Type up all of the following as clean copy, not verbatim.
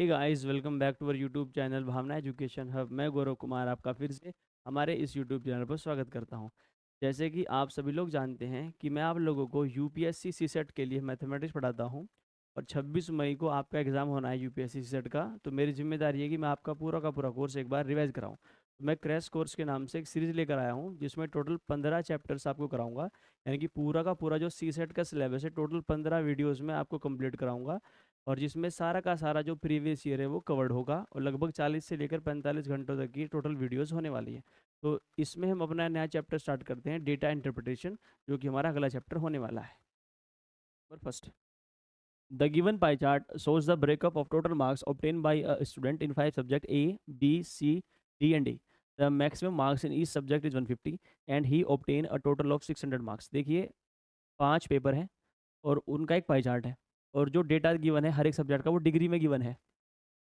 Hey guys, welcome back to our YouTube channel Bhavna education hub. मैं गौरव कुमार आपका फिर से हमारे इस यूट्यूब चैनल पर स्वागत करता हूं। जैसे कि आप सभी लोग जानते हैं कि मैं आप लोगों को यूपीएससी सीसेट के लिए मैथमेटिक्स पढ़ाता हूं और 26 मई को आपका एग्ज़ाम होना है यूपीएससी सीसेट का। तो मेरी जिम्मेदारी है कि मैं आपका पूरा का पूरा कोर्स एक बार रिवाइज कराऊं। तो मैं क्रैश कोर्स के नाम से एक सीरीज़ लेकर आया हूं जिसमें टोटल 15 चैप्टर्स आपको कराऊंगा। यानी कि पूरा का पूरा जो सीसेट का सिलेबस है टोटल 15 वीडियोज़ में आपको कंप्लीट कराऊंगा। और जिसमें सारा का सारा जो प्रीवियस ईयर है वो कवर्ड होगा और लगभग 40 से लेकर 45 घंटों तक की टोटल वीडियोस होने वाली है। तो इसमें हम अपना नया चैप्टर स्टार्ट करते हैं, डेटा इंटरप्रिटेशन, जो कि हमारा अगला चैप्टर होने वाला है। First, the given pie chart shows the breakup of total marks obtained by a student in 5 subjects A, B, C, D and D. The maximum marks in each subject is 150 and he obtained a total of 600 marks. देखिए, 5 paper हैं और उनका एक pie chart है और जो data given है हर एक सब्जेक्ट का वो डिग्री में गिवन है।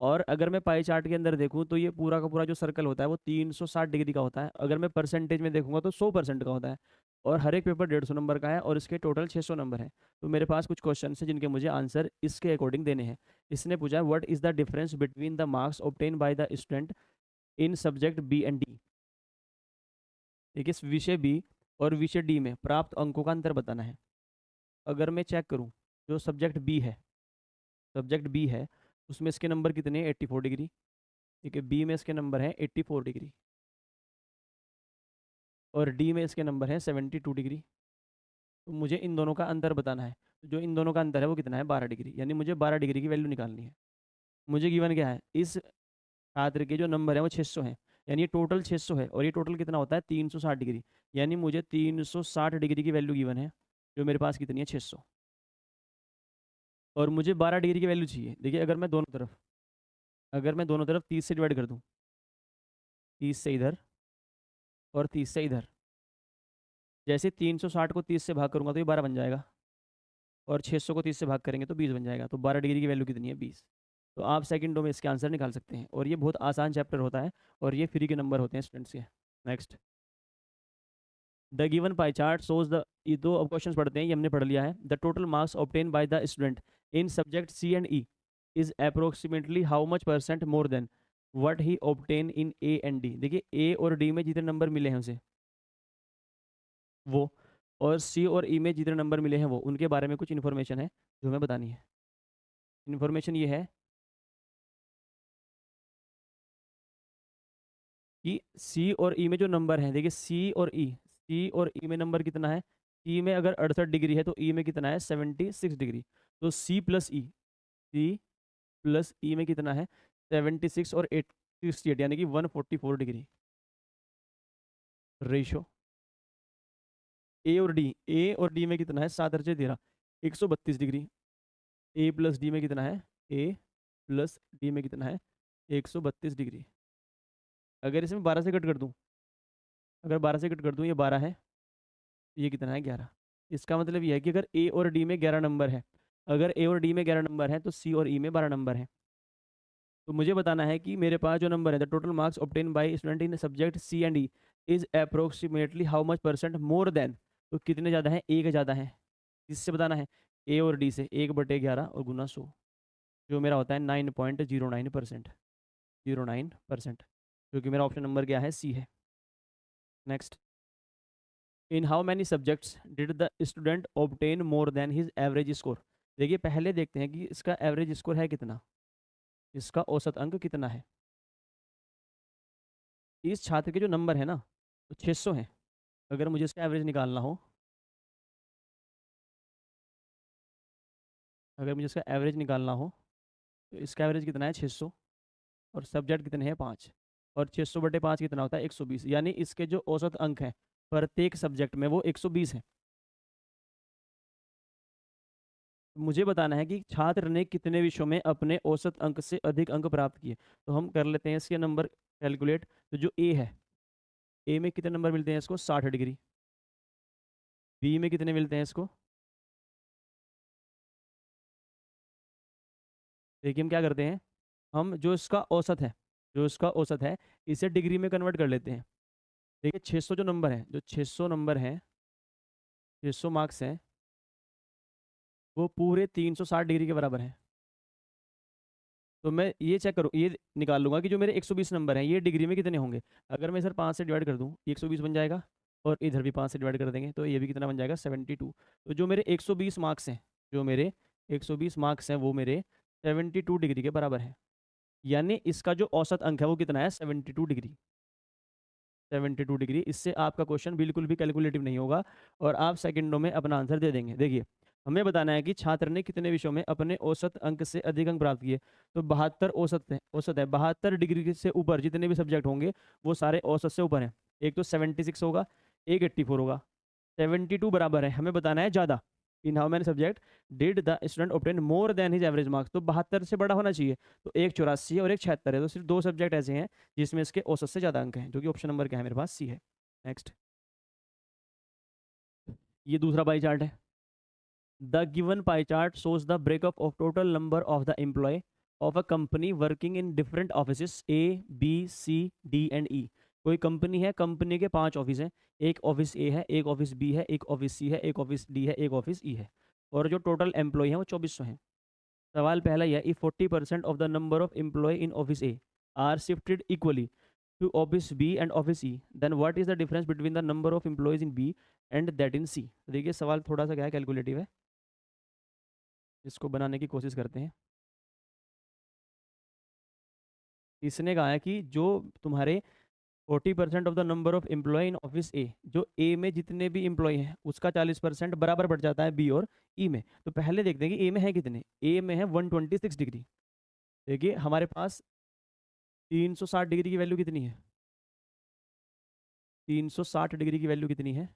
और अगर मैं पाई चार्ट के अंदर देखूं तो ये पूरा का पूरा जो सर्कल होता है वो 360 डिग्री का होता है। अगर मैं परसेंटेज में देखूंगा तो 100% का होता है और हर एक पेपर 150 नंबर का है और इसके टोटल 600 नंबर है। तो मेरे पास कुछ क्वेश्चन है जिनके मुझे आंसर इसके अकॉर्डिंग देने हैं। इसने पूछा है what is the difference between the marks obtain by the student in subject B and D. देखिए, विषय बी और विषय डी में प्राप्त अंकों का अंतर बताना है। अगर मैं चेक करूं, जो सब्जेक्ट बी है उसमें इसके नंबर कितने हैं? 84 डिग्री। ठीक है, बी में इसके नंबर हैं 84 डिग्री और डी में इसके नंबर हैं 72 डिग्री। तो मुझे इन दोनों का अंतर बताना है। तो जो इन दोनों का अंतर है वो कितना है? 12 डिग्री। यानी मुझे 12 डिग्री की वैल्यू निकालनी है। मुझे गिवन क्या है? इस छात्र के जो नंबर है वो 600 है। यानी ये टोटल 600 है और ये टोटल कितना होता है? 360 डिग्री। यानी मुझे 360 डिग्री की वैल्यू गिवन है, जो मेरे पास कितनी है? 600। और मुझे 12 डिग्री की वैल्यू चाहिए। देखिए, अगर मैं दोनों तरफ 30 से डिवाइड कर दूँ, 30 से इधर और 30 से इधर, जैसे 360 को 30 से भाग करूंगा तो ये 12 बन जाएगा और 600 को 30 से भाग करेंगे तो 20 बन जाएगा। तो 12 डिग्री की वैल्यू कितनी है? 20। तो आप सेकंडों में इसके आंसर निकाल सकते हैं और ये बहुत आसान चैप्टर होता है और ये फ्री के नंबर होते हैं स्टूडेंट्स के। Next, the given pie chart shows the, ये दो अब क्वेश्चन पढ़ते हैं, ये हमने पढ़ लिया है। The total marks obtain by the student in subject C and E is approximately how much percent more than what he obtain in A and D. देखिए, ए और डी में जितने नंबर मिले हैं उसे वो, और सी और ई में जितने नंबर मिले हैं वो, उनके बारे में कुछ इन्फॉर्मेशन है जो हमें बतानी है। इन्फॉर्मेशन ये है कि सी और ई में जो नंबर हैं, देखिए सी और ई में नंबर कितना है? सी में अगर 68 डिग्री है तो ई में कितना है? 76 डिग्री। तो सी प्लस ई में कितना है? 76 और 68, यानी कि 144 डिग्री रेशो। ए और डी में कितना है? 7 और 6 13, 132 डिग्री। ए प्लस डी में कितना है? ए प्लस डी में कितना है? 132 डिग्री। अगर इसमें 12 से कट कर दूं, अगर 12 से कट कर दूं, ये 12 है, ये कितना है? 11। इसका मतलब ये है कि अगर ए और डी में 11 नंबर है, अगर ए और डी में 11 नंबर है तो सी और ई में 12 नंबर है। तो मुझे बताना है कि मेरे पास जो नंबर है, the total marks obtain by student in subject C and E is approximately how much percent more than. तो कितने ज़्यादा है? एक ज़्यादा है। किससे बताना है? ए और डी से। 1/11 और गुना 100, जो मेरा होता है 9.09%। 09%, क्योंकि मेरा ऑप्शन नंबर क्या है? सी है। Next, in how many subjects did the student obtain more than his average score. देखिए, पहले देखते हैं कि इसका एवरेज स्कोर है कितना, इसका औसत अंक कितना है। इस छात्र के जो नंबर है ना, तो 600 है। अगर मुझे इसका एवरेज निकालना हो, अगर मुझे इसका एवरेज निकालना हो तो इसका एवरेज कितना है? 600 और सब्जेक्ट कितने हैं? 5। और 600/5 कितना होता है? 120। यानी इसके जो औसत अंक हैं प्रत्येक सब्जेक्ट में वो 120 है। मुझे बताना है कि छात्र ने कितने विषयों में अपने औसत अंक से अधिक अंक प्राप्त किए। तो हम कर लेते हैं इसके नंबर कैलकुलेट। तो जो ए है, ए में कितने नंबर मिलते हैं इसको? 60 डिग्री। बी में कितने मिलते हैं इसको? देखिए, हम क्या करते हैं, हम जो इसका औसत है इसे डिग्री में कन्वर्ट कर लेते हैं। देखिए, 600 जो नंबर है, जो 600 नंबर हैं, 600 मार्क्स हैं, वो पूरे 360 डिग्री के बराबर है। तो मैं ये चेक करूँ, ये निकाल लूंगा कि जो मेरे 120 नंबर हैं ये डिग्री में कितने होंगे। अगर मैं सर 5 से डिवाइड कर दूँ 120 बन जाएगा, और इधर भी 5 से डिवाइड कर देंगे तो ये भी कितना बन जाएगा 72। तो जो मेरे 120 मार्क्स हैं, जो मेरे 120 मार्क्स हैं वो मेरे 72 डिग्री के बराबर है। यानी इसका जो औसत अंक है वो कितना है 72 डिग्री। 72 डिग्री। इससे आपका क्वेश्चन बिल्कुल भी कैलकुलेटिव नहीं होगा और आप सेकंडों में अपना आंसर दे देंगे। देखिए, हमें बताना है कि छात्र ने कितने विषयों में अपने औसत अंक से अधिक अंक प्राप्त किए। तो 72 औसत है 72 डिग्री से ऊपर जितने भी सब्जेक्ट होंगे वो सारे औसत से ऊपर हैं। एक तो 76 होगा, एक 84 होगा, 72 बराबर है। हमें बताना है ज़्यादा, in how many subject did the student obtain more than his average marks. तो 72 से बड़ा होना चाहिए। तो एक 84 है और एक 76 है, तो सिर्फ 2 सब्जेक्ट ऐसे हैं जिसमें इसके औसत से ज़्यादा अंक हैं, जो कि ऑप्शन नंबर क्या है मेरे पास, सी है। नेक्स्ट, ये दूसरा पाई चार्ट है। The given pie chart shows the breakup of total number of the employee of a company working in different offices A, B, C, D and E। कोई company है, company के 5 office हैं। एक office ए है, एक office B है, एक office सी है, एक ऑफिस डी है, एक ऑफिस ई है, और जो टोटल एम्प्लॉय हैं वो 2400 हैं। सवाल पहला यह, if 40% of the number of employ in office A are shifted equally to office B and office E, then what is the difference between the number of employees in B and that in C. देखिए सवाल थोड़ा सा क्या है, calculative है, इसको बनाने की कोशिश करते हैं। इसने कहा है कि जो तुम्हारे 40% of the number of employ in office A, जो ए में जितने भी एम्प्लॉय हैं उसका 40% बराबर पड़ जाता है बी और ई में। तो पहले देखते हैं कि ए में है कितने। ए में है 126 डिग्री। देखिए हमारे पास 360 डिग्री की वैल्यू कितनी है, 360 डिग्री की वैल्यू कितनी है,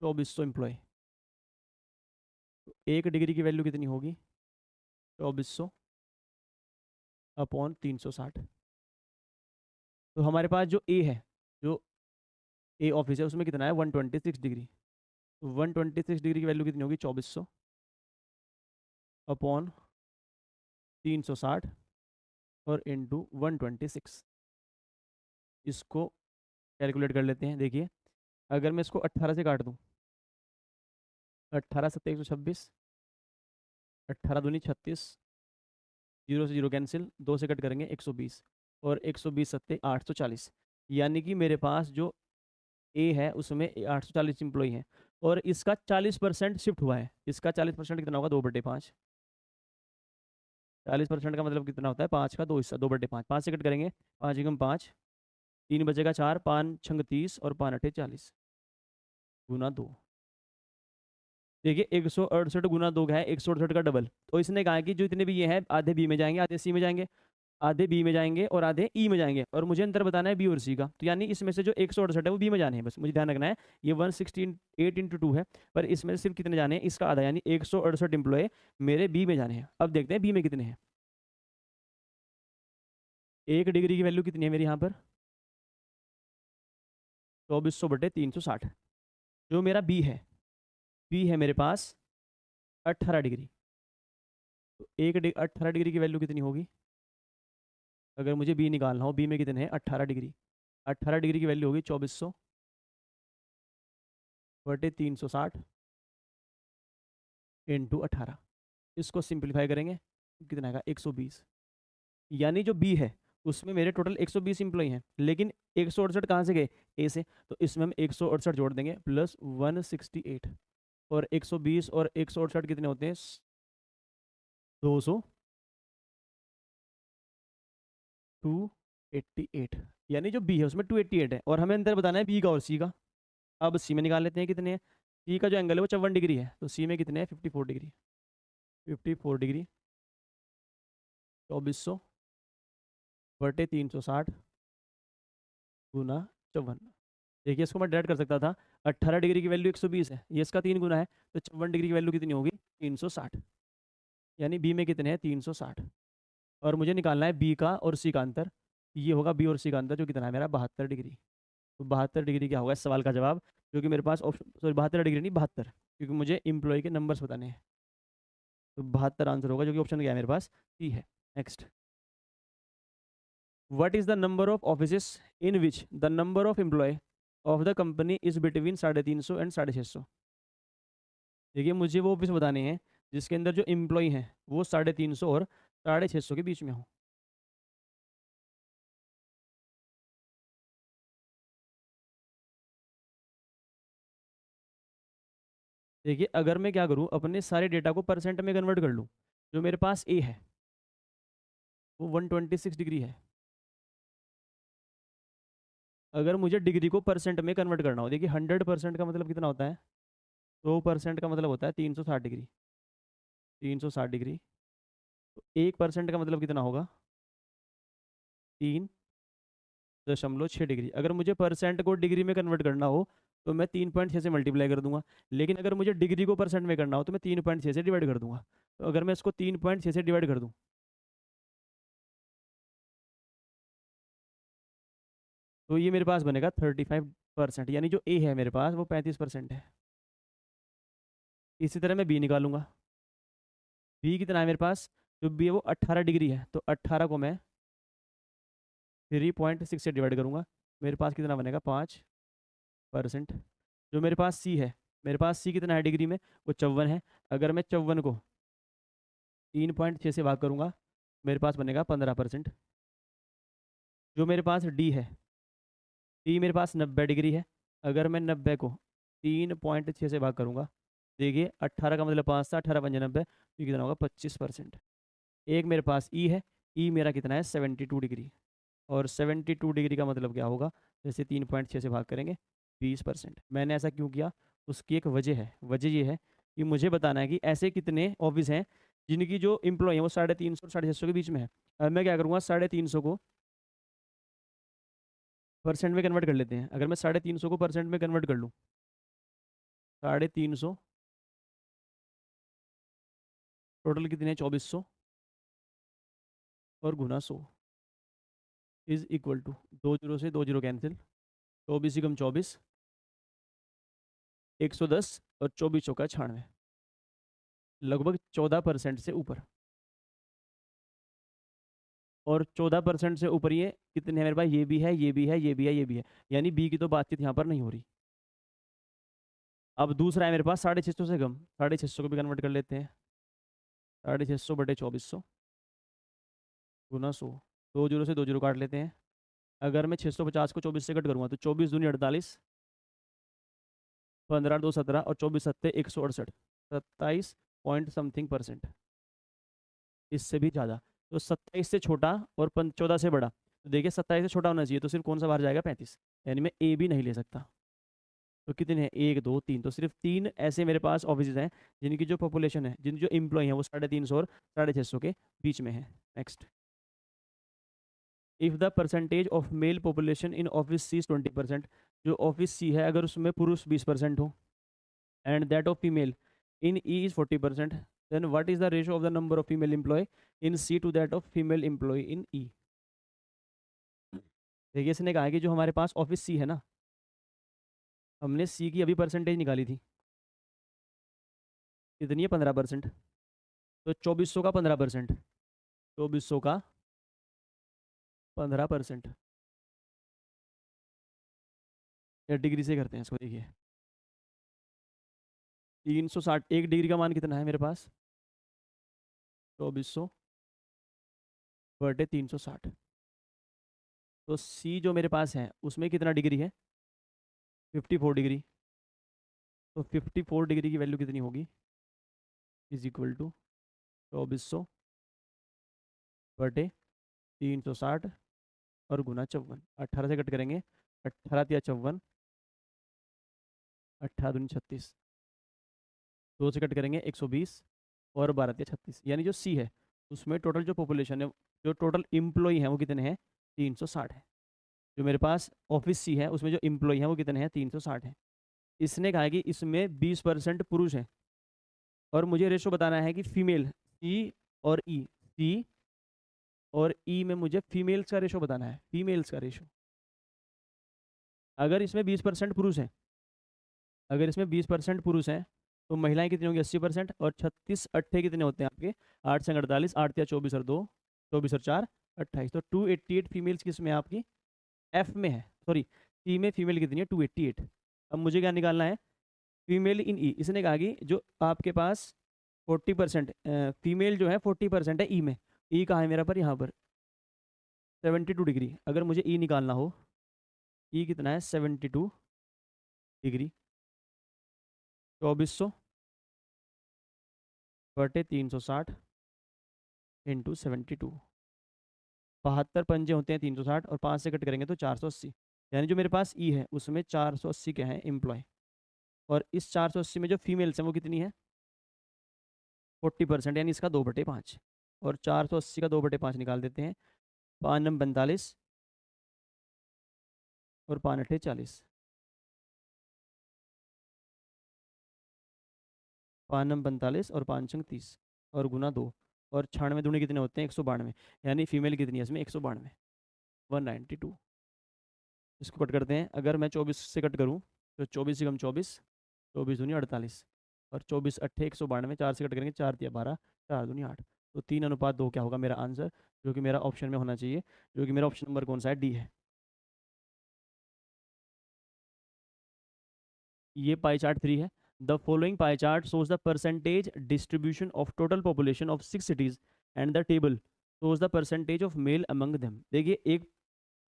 2400 एम्प्लॉय। तो 1 डिग्री की वैल्यू कितनी होगी, 2400 अपॉन 360। तो हमारे पास जो ए है, जो ए ऑफिस है उसमें कितना है 126 डिग्री। तो 126 डिग्री की वैल्यू कितनी होगी 2400 अपॉन 360 और इंटू 126। इसको कैलकुलेट कर लेते हैं। देखिए अगर मैं इसको 18 से काट दूं, 18 सत्ते 126, 18 दूनी 36, 0 से 0 कैंसिल, 2 से कट करेंगे 120, और 120 सत्ते 840। यानी कि मेरे पास जो ए है उसमें 840 एम्प्लॉई हैं, और इसका 40% शिफ्ट हुआ है। इसका 40% कितना होगा 2/5। 40% का मतलब कितना होता है, 5 का 2 हिस्सा, 2/5। 5 से कट करेंगे, 5 एकम 5, 3 बचेगा 4, 5 छंग 30 और 5 अठे 40 गुना 2। देखिए 168 गुना 2 का है 168 का डबल। तो इसने कहा है कि जो इतने भी ये हैं आधे बी में जाएंगे, आधे सी में जाएंगे, आधे बी में जाएंगे और आधे ई में जाएंगे, और मुझे अंतर बताना है बी और सी का। तो यानी इसमें से जो 168 है वो बी में जाने हैं, बस मुझे ध्यान रखना है। ये 168 इंटू 2 है, पर इसमें से सिर्फ कितने जाने हैं, इसका आधा, यानी 168 एम्प्लॉय मेरे बी में जाने हैं। अब देखते हैं बी में कितने हैं। 1 डिग्री की वैल्यू कितनी है मेरी यहाँ पर, 2400/360। जो मेरा बी है, बी है मेरे पास 18 डिग्री। तो 18 डिग्री की वैल्यू कितनी होगी, अगर मुझे बी निकालना हो, बी में कितने हैं 18 डिग्री। 18 डिग्री की वैल्यू होगी 2400/360 इंटू 18। इसको सिंप्लीफाई करेंगे, कितना आएगा 120। यानी जो बी है उसमें मेरे टोटल 120 इंप्लॉई हैं, लेकिन 168 कहाँ से गए, ए से। तो इसमें हम 168 जोड़ देंगे प्लस 168, और 120 और 168 कितने होते हैं 200, 288। यानी जो बी है उसमें 288 है, और हमें अंतर बताना है बी का और सी का। अब सी में निकाल लेते हैं कितने हैं। सी का जो एंगल है वो 54 डिग्री है, तो सी में कितने हैं 54 डिग्री। 54 डिग्री 2400/360 गुना 54। देखिए इसको मैं डायरेक्ट कर सकता था, 18 डिग्री की वैल्यू 120 है, ये इसका 3 गुना है, तो 54 डिग्री की वैल्यू कितनी होगी 360। यानी बी में कितने हैं 360, और मुझे निकालना है बी का और सी का अंतर। ये होगा बी और सी का अंतर, जो कितना है मेरा 72 डिग्री। तो 72 डिग्री क्या होगा इस सवाल का जवाब, क्योंकि मेरे पास ऑप्शन, सॉरी 72 डिग्री नहीं 72, क्योंकि मुझे एम्प्लॉय के नंबर्स बताने हैं। तो 72 आंसर होगा, जो कि ऑप्शन क्या है मेरे पास, सी है। Next, what is the number of offices in which the number of employ of the company is between 350 and 650। देखिए मुझे वो ऑफिस बताने हैं जिसके अंदर जो एम्प्लॉय हैं वो 350 और 650 के बीच में हो। देखिए अगर मैं क्या करूँ, अपने सारे डेटा को परसेंट में कन्वर्ट कर लूँ, जो मेरे पास ए है वो 126 डिग्री है। अगर मुझे डिग्री को परसेंट में कन्वर्ट करना हो, देखिए 100% का मतलब कितना होता है, 100% का मतलब होता है 360 डिग्री। 360 डिग्री, तो 1% का मतलब कितना होगा, 3.6 डिग्री। अगर मुझे परसेंट को डिग्री में कन्वर्ट करना हो तो मैं 3.6 से मल्टीप्लाई कर दूंगा, लेकिन अगर मुझे डिग्री को परसेंट में करना हो तो मैं 3.6 से डिवाइड कर दूंगा। तो अगर मैं इसको 3.6 से डिवाइड कर दूं, तो ये मेरे पास बनेगा 35%, यानी जो ए है मेरे पास वो 35% है। इसी तरह मैं बी निकालूंगा। बी कितना है मेरे पास, जो बी है वो 18 डिग्री है, तो 18 को मैं 3.6 से डिवाइड करूंगा, मेरे पास कितना बनेगा, 5%। जो मेरे पास सी है, मेरे पास सी कितना है डिग्री में, वो 54 है। अगर मैं 54 को 3.6 से भाग करूंगा, मेरे पास बनेगा 15%। जो मेरे पास डी है, डी मेरे पास 90 डिग्री है। अगर मैं 90 को 3.6 से भाग करूंगा, देखिए 18 का मतलब 5 था, 18×5 = 90, ये कितना होगा, 25%। एक मेरे पास ई है, ई मेरा कितना है, 72 डिग्री। और 72 डिग्री का मतलब क्या होगा, जैसे 3.6 से भाग करेंगे, 20%। मैंने ऐसा क्यों किया, उसकी एक वजह है। वजह ये है कि मुझे बताना है कि ऐसे कितने ऑफिस हैं जिनकी जो एम्प्लॉय है वो 350 और 650 के बीच में है। अब मैं क्या करूँगा, 350 को परसेंट में कन्वर्ट कर लेते हैं। अगर मैं 350 को परसेंट में कन्वर्ट कर लूँ, 350 टोटल कितने हैं, 2400, और गुना 100 इज इक्वल टू, 2 जीरो से 2 जीरो कैंसिल, 24 × 24 110, और 24×4 = 96, लगभग 14% से ऊपर। और 14% से ऊपर ये कितने हैं मेरे पास, ये भी है, ये भी है, ये भी है, ये भी है, यानी बी की तो बातचीत यहाँ पर नहीं हो रही। अब दूसरा है मेरे पास 650 से कम, 650 को भी कन्वर्ट कर लेते हैं। 650/2400 गुना 100, 2 जीरो से 2 जीरो काट लेते हैं। अगर मैं 650 को 24 से कट करूँगा तो 24 दूनी 48, 15×2 = 17, और 24×7 = 168, 27 पॉइंट समथिंग परसेंट, इससे भी ज़्यादा। तो 27 से छोटा और 14 से बड़ा, तो देखिए 27 से छोटा होना चाहिए, तो सिर्फ कौन सा बाहर जाएगा, 35, यानी मैं ए भी नहीं ले सकता। तो कितने हैं, 1 2 3, तो सिर्फ 3 ऐसे मेरे पास ऑफिस हैं जिनकी जो पॉपुलेशन है, जिनकी जो एम्प्लॉय है वो 350 और 650 के बीच में है। Next, if the percentage of male population in office C is 20%, जो ऑफिस सी है अगर उसमें पुरुष 20% हो, and that of female in E is 40%, then what is the ratio of the number of female employ in C to that of female employ in E. देखिए इसने कहा है कि जो हमारे पास ऑफिस सी है ना, हमने सी की अभी परसेंटेज निकाली थी, कितनी है, 15%। तो 2400 का 15%, 2400 का 15%, या डिग्री से करते हैं इसको, देखिए 360, 1 डिग्री का मान कितना है मेरे पास, 2400/360। तो सी जो मेरे पास है उसमें कितना डिग्री है, 54 डिग्री। तो 54 डिग्री की वैल्यू कितनी होगी, इज इक्वल टू 2400/360 और गुना 54, 18 से कट करेंगे, 18×3 = 54, 18×2 = 36, 2 से कट करेंगे 120, और 12×3 = 36, यानी जो सी है उसमें टोटल जो पॉपुलेशन है, जो टोटल एम्प्लॉय हैं वो कितने हैं, 360 है। जो मेरे पास ऑफिस सी है उसमें जो एम्प्लॉय हैं वो कितने हैं, 360 है। इसने कहा है कि इसमें 20% पुरुष हैं, और मुझे रेशो बताना है कि फीमेल सी और ई, सी और ई में मुझे फीमेल्स का रेशो बताना है, फीमेल्स का रेशो। अगर इसमें 20% पुरुष हैं, अगर इसमें 20% पुरुष हैं, तो महिलाएं कितनी होंगी, 80%, और 36 अट्ठे कितने होते हैं आपके, 8×48, 8×3 = 24, और 2 24 और 4 28, तो 288 फीमेल्स किस में है आपकी, एफ में है, सॉरी सी में फीमेल कितनी है, 288। अब मुझे क्या निकालना है, फीमेल इन ई। इसने कहा कि जो आपके पास 40%, फीमेल जो है 40% है ई में। ई कहाँ है मेरा पर, यहाँ पर 72 डिग्री। अगर मुझे ई निकालना हो, ई कितना है 72 डिग्री, 2400 बटे 360 इंटू 72। 72 पंजे होते हैं 360, और 5 से कट करेंगे तो 480। यानी जो मेरे पास ई है उसमें 480 क्या है एम्प्लॉय। और इस 480 में जो फीमेल्स हैं वो कितनी है 40%, यानी इसका 2/5। और 480 का 2/5 निकाल देते हैं। 5×9 = 45 और 5×8 = 40। 5×9 = 45 और 5×6 = 30 और गुना 2। और 96 दूनी कितने होते हैं 192। यानी फीमेल कितनी है इसमें 192, 192। इसको कट करते हैं। अगर मैं 24 से कट करूँ तो 24 × 24, 24×2 = 48। और 24 × 8 = 192, 4 से कट करेंगे 4×3 = 12, 4×2 = 8। तो 3:2 क्या होगा मेरा आंसर, जो कि मेरा ऑप्शन में होना चाहिए, जो कि मेरा ऑप्शन नंबर कौन सा है, डी है। ये पाई चार्ट 3 है। The following pie chart shows the percentage distribution of total population of 6 cities and the table shows the percentage of male among them। देखिए एक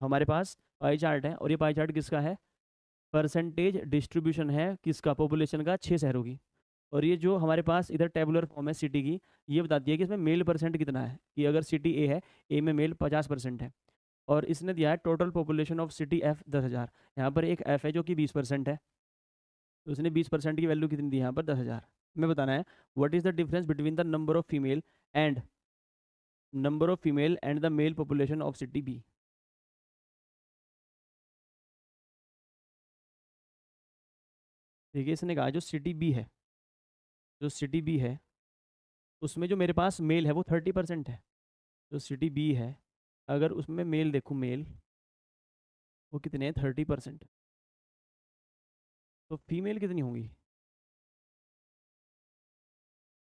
हमारे पास पाई चार्ट है, और ये पाई चार्ट किसका है, परसेंटेज डिस्ट्रीब्यूशन है किसका, पॉपुलेशन का 6 शहरों की। और ये जो हमारे पास इधर टेबुलर फॉर्म है सिटी की, ये बताती है कि इसमें मेल परसेंट कितना है, कि अगर सिटी ए है, ए में मेल 50% है। और इसने दिया है total population of city F 10,000। यहाँ पर एक एफ है जो कि 20% है, तो उसने 20% की वैल्यू कितनी दी है यहाँ पर 10,000। हमें बताना है what is the difference between the number of female and the male population of city B. देखिए इसने कहा जो सिटी बी है उसमें जो मेरे पास मेल है वो 30% है। जो सिटी बी है, अगर उसमें मेल देखूँ, मेल वो कितने हैं 30%, तो फीमेल कितनी होंगी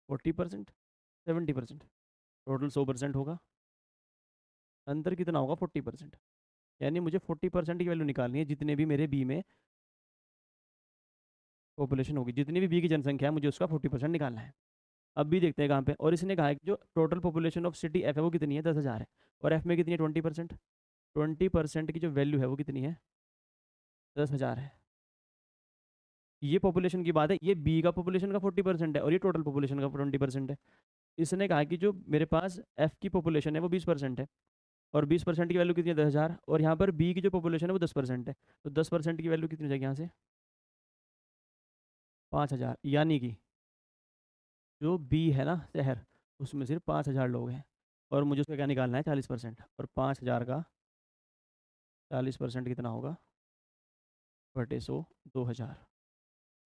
40%, 70%, टोटल 100% होगा। अंतर कितना होगा 40%। यानी मुझे 40% की वैल्यू निकालनी है जितने भी मेरे बी में पॉपुलेशन होगी, जितनी भी बी की जनसंख्या है मुझे उसका 40% निकालना है। अब भी देखते हैं कहाँ पे, और इसने कहा है कि जो total population of city F है वो कितनी है 10,000 है, और एफ में कितनी है 20%। 20% की जो वैल्यू है वो कितनी है 10,000 है। ये पॉपुलेशन की बात है, ये बी का पॉपुलेशन का 40% है और ये टोटल पॉपुलेशन का 20% है। इसने कहा कि जो मेरे पास एफ की पॉपुलेशन है वो 20% है, और 20% की वैल्यू कितनी है 10,000, और यहाँ पर बी की जो पॉपुलेशन है वो 10% है। तो 10% की वैल्यू कितनी हो जाएगी यहाँ से 5,000। यानी कि जो बी है ना शहर, उसमें सिर्फ 5,000 लोग हैं, और मुझे उसका क्या निकालना है 40%। और 5,000 का 40% कितना होगा बटे 100, 2,000।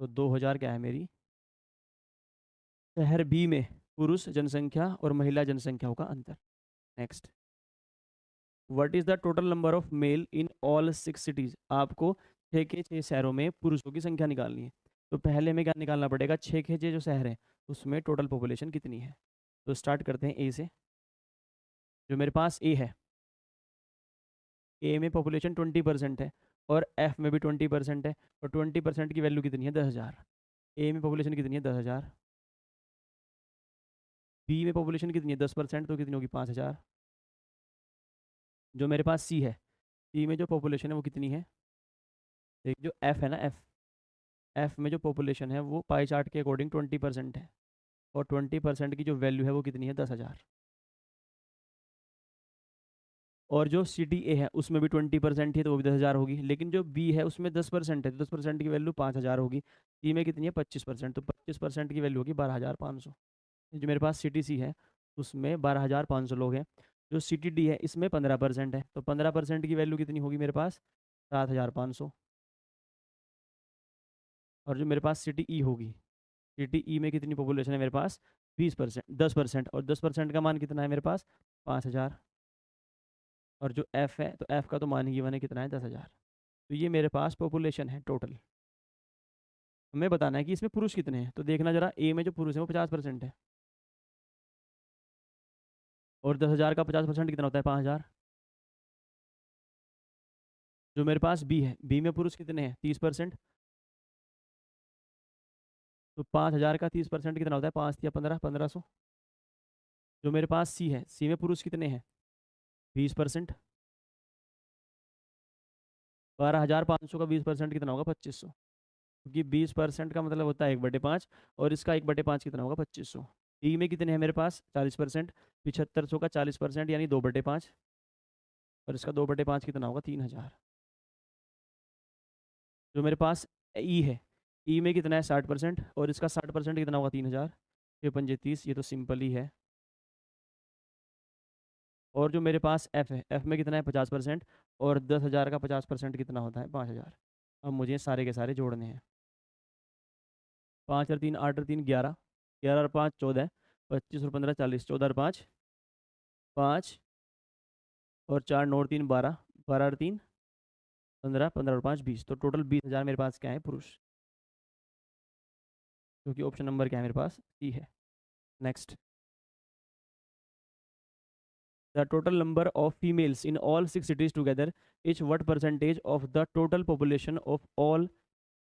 तो 2,000 क्या है मेरी शहर बी में पुरुष जनसंख्या और महिला जनसंख्याओं का अंतर। Next, what is the total number of male in all 6 cities. आपको 6 के 6 शहरों में पुरुषों की संख्या निकालनी है। तो पहले में क्या निकालना पड़ेगा, 6 के 6 जो शहर हैं उसमें टोटल पॉपुलेशन कितनी है। तो स्टार्ट करते हैं ए से। जो मेरे पास ए है, ए में पॉपुलेशन 20% है, और एफ में भी 20% है, और 20% की वैल्यू कितनी है 10,000। ए में पॉपुलेशन कितनी है 10,000, बी में पॉपुलेशन कितनी है 10%, तो कितनी होगी 5,000। जो मेरे पास सी है, सी में जो पॉपुलेशन है वो कितनी है, एक जो एफ है ना, एफ में जो पॉपुलेशन है वो पाई चार्ट के अकॉर्डिंग 20% है, और 20% की जो वैल्यू है वो कितनी है 10,000। और जो सी डी ए है उसमें भी 20% है तो वो भी 10,000 होगी, लेकिन जो बी है उसमें 10% है तो 10% की वैल्यू 5,000 होगी। सी में कितनी है 25%, तो 25% की वैल्यू होगी 12,500। जो मेरे पास सी टी सी है उसमें 12,500 लोग हैं। जो सी टी डी है इसमें 15% है, तो 15% की वैल्यू कितनी होगी मेरे पास 7,500। और जो मेरे पास सिटी ई होगी, सिटी ई में कितनी पॉपुलेशन है मेरे पास 20%, 10%, और 10% का मान कितना है मेरे पास 5,000। और जो एफ है, तो एफ का तो मान ही गिवन है कितना है 10,000। तो ये मेरे पास पॉपुलेशन है टोटल। हमें बताना है कि इसमें पुरुष कितने हैं, तो देखना जरा ए में जो पुरुष है वो 50% है, और 10,000 का 50% कितना होता है 5,000। जो मेरे पास बी है, बी में पुरुष कितने हैं 30%, तो 5,000 का 30% कितना होता है? 5 या 15, 1500। जो मेरे पास सी है, सी में पुरुष कितने हैं? 20%। 12,500 का 20% कितना होगा? 2500। क्योंकि 20% का मतलब होता है 1/5, और इसका 1/5 कितना होगा? 2500। डी में कितने हैं मेरे पास? 40%। 7500 का 40% यानी 2/5, और इसका 2/5 कितना होगा? 3,000। जो मेरे पास ई है, ई में कितना है? 60%, और इसका 60% कितना होगा? 3,000। ये 5 30, ये तो सिंपल ही है। और जो मेरे पास एफ है, एफ में कितना है? 50%, और 10,000 का 50% कितना होता है? 5,000। अब मुझे सारे के सारे जोड़ने हैं। 5 और 3 8 और 3 11, 11 और 5 14, 25 और 15 40, 14 और 5 5, और 4 9 और 3 12, 12 और 3 15, 15 और 5 20, तो टोटल 20,000 मेरे पास क्या है? पुरुष। क्योंकि ऑप्शन नंबर क्या है मेरे पास? सी है। Next. The total number of females in all 6 cities together is what percentage of the total population of all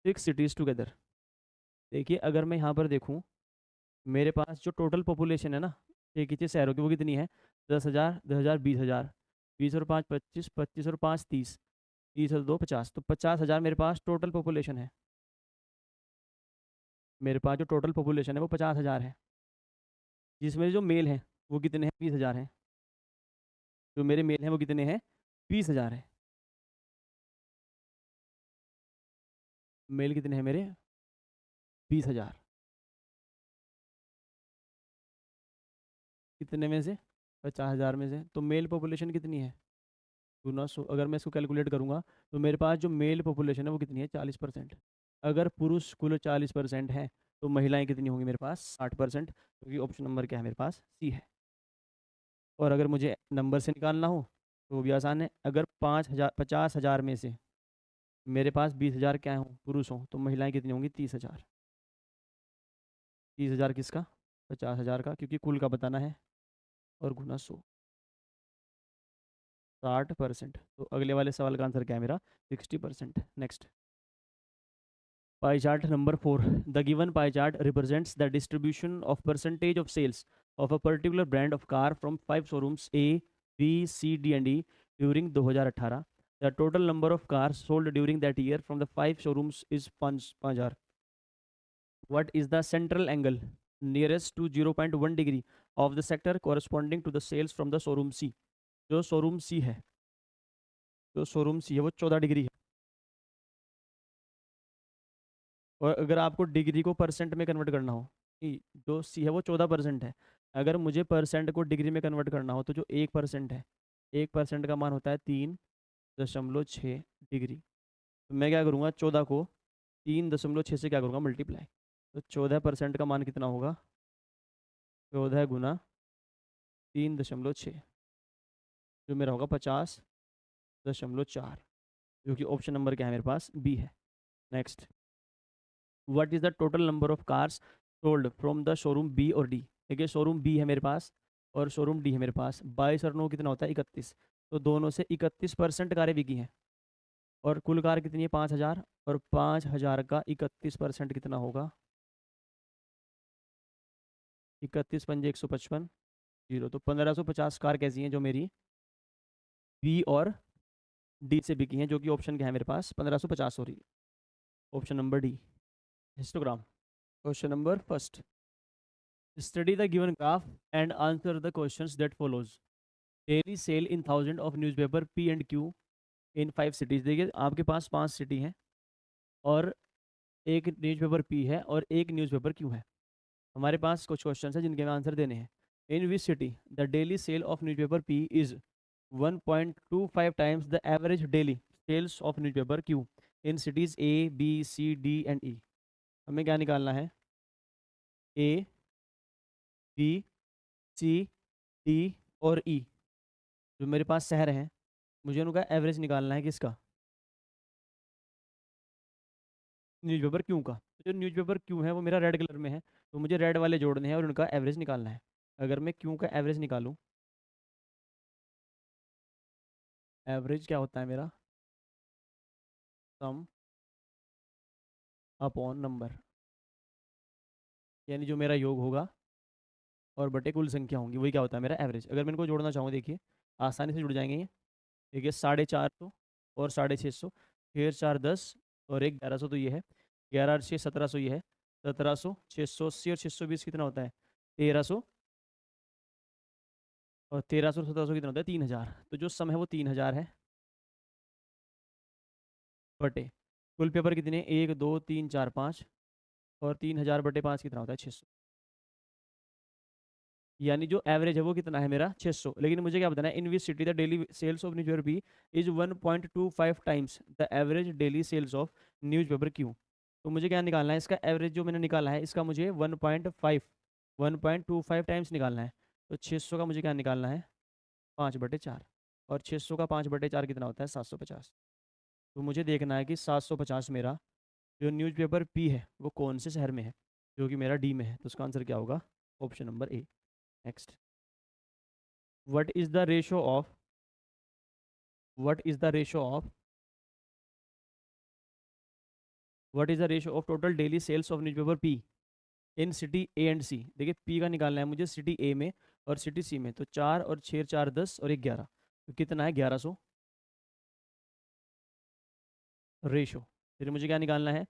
6 cities together? देखिए, अगर मैं यहाँ पर देखूँ, मेरे पास जो टोटल पॉपुलेशन है ना एक ही शहरों की, वो कितनी है? 10,000, 10,000, 20,000, 20 और 5 25, 25 और 5 30, 30 और 2 50, तो 50,000 मेरे पास टोटल पॉपुलेशन है। मेरे पास जो टोटल पॉपुलेशन है वो 50,000 है, जिसमें जो मेल हैं वो कितने हैं? 20,000 हैं। जो मेरे मेल हैं वो कितने हैं? 20,000 है। मेल कितने हैं मेरे? 20,000। कितने में से? 50,000 में से। तो मेल पॉपुलेशन कितनी है? गुना 100। अगर मैं इसको कैलकुलेट करूंगा, तो मेरे पास जो मेल पॉपुलेशन है वो कितनी है? 40%। अगर पुरुष कुल 40% है, तो महिलाएं कितनी होंगी मेरे पास? 60%। क्योंकि ऑप्शन नंबर क्या है मेरे पास? सी है। और अगर मुझे नंबर से निकालना हो तो वो भी आसान है। अगर 5,000 50,000 में से मेरे पास 20,000 क्या हों? पुरुष हों, तो महिलाएं कितनी होंगी? 30,000। 30,000 किसका? 50,000 का, क्योंकि कुल का बताना है, और गुना 100। 60%। तो अगले वाले सवाल का आंसर क्या है मेरा? 60%। Next. Pie chart number 4. The given pie chart represents the distribution of percentage of sales of a particular brand of car from 5 showrooms A, B, C, D and E during 2018. The total number of cars sold during that year from the 5 showrooms is 5,000. What is the central angle nearest to 0.1 degree of the sector corresponding to the sales from the showroom C? जो showroom सी है, जो showroom सी है वो 14 degree है। और अगर आपको degree को परसेंट में कन्वर्ट करना हो, जो सी है वो 14% है, अगर मुझे परसेंट को डिग्री में कन्वर्ट करना हो, तो जो 1% है, 1% का मान होता है 3.6 डिग्री। तो मैं क्या करूँगा? 14 को 3.6 से क्या करूँगा? मल्टीप्लाई। तो 14% का मान कितना होगा? 14 गुना 3.6, जो मेरा होगा 50.4, जो कि ऑप्शन नंबर क्या है मेरे पास? बी है। Next. What is the total number of cars sold from the showroom B और डी? देखिए, शोरूम बी है मेरे पास और शोरूम डी है मेरे पास। 22 और 9 कितना होता है? 31। तो दोनों से 31% कारें बिकी हैं, और कुल कार कितनी है? 5,000, और 5,000 का 31% कितना होगा? 31 पंजे 155, जीरो। तो 1,550 कार कैसी हैं जो मेरी बी और डी से बिकी हैं, जो कि ऑप्शन क्या है मेरे पास? 1,550 हो रही है। Option number D, histogram. Question number first. Study the given graph and answer the questions that follows. Daily sale in thousand of newspaper P and Q in 5 cities. देखिए, आपके पास 5 सिटी हैं, और एक न्यूज़पेपर P है और एक newspaper Q है। हमारे पास कुछ क्वेश्चन है जिनके आंसर देने हैं। In which city the daily sale of newspaper P is 1.25 times the average daily sales of newspaper Q in cities A, B, C, D and E? हमें क्या निकालना है? A, B, C, D और E, जो मेरे पास शहर हैं, मुझे उनका एवरेज निकालना है। किसका? न्यूज़पेपर क्यों का। तो जो न्यूज़पेपर क्यों है वो मेरा रेड कलर में है, तो मुझे रेड वाले जोड़ने हैं और उनका एवरेज निकालना है। अगर मैं क्यों का एवरेज निकालूं, एवरेज क्या होता है मेरा? सम अपॉन नंबर। यानी जो मेरा योग होगा और बटे कुल संख्या होंगी, वही क्या होता है मेरा एवरेज। अगर मैं इनको जोड़ना चाहूँ, देखिए आसानी से जुड़ जाएंगे ये। देखिए 450 और 650, फिर 410 और एक 1100, तो ये है 11 और 6 1700, ये है 1700, 680 और 620 कितना होता है 1300, और 1300 और 1700 कितना होता है 3000। तो जो सम है वो 3000 है, बटे कुल पेपर कितने, 1 2 3 4 5, और 3000 बटे 5 कितना होता है 600। यानी जो एवरेज है वो कितना है मेरा 600। लेकिन मुझे क्या बताना है, in which city the daily sales of newspaper P is 1.25 times the average daily sales of newspaper Q. तो मुझे क्या निकालना है, इसका एवरेज जो मैंने निकाला है इसका मुझे 1.25 टाइम्स निकालना है। तो 600 का मुझे क्या निकालना है 5/4, और 600 का 5/4 कितना होता है 750। तो मुझे देखना है कि 750 मेरा जो न्यूज़पेपर पी है वो कौन से शहर में है, जो कि मेरा डी में है। तो उसका आंसर क्या होगा, option number A. Next, what is the ratio of what is the ratio of what is the ratio of total daily sales of newspaper P in city A and C. देखिए P का निकालना है मुझे city ए में और city सी में। तो 4 और 6 4 10 और 11, तो कितना है 1100 रेशो। फिर मुझे क्या निकालना है,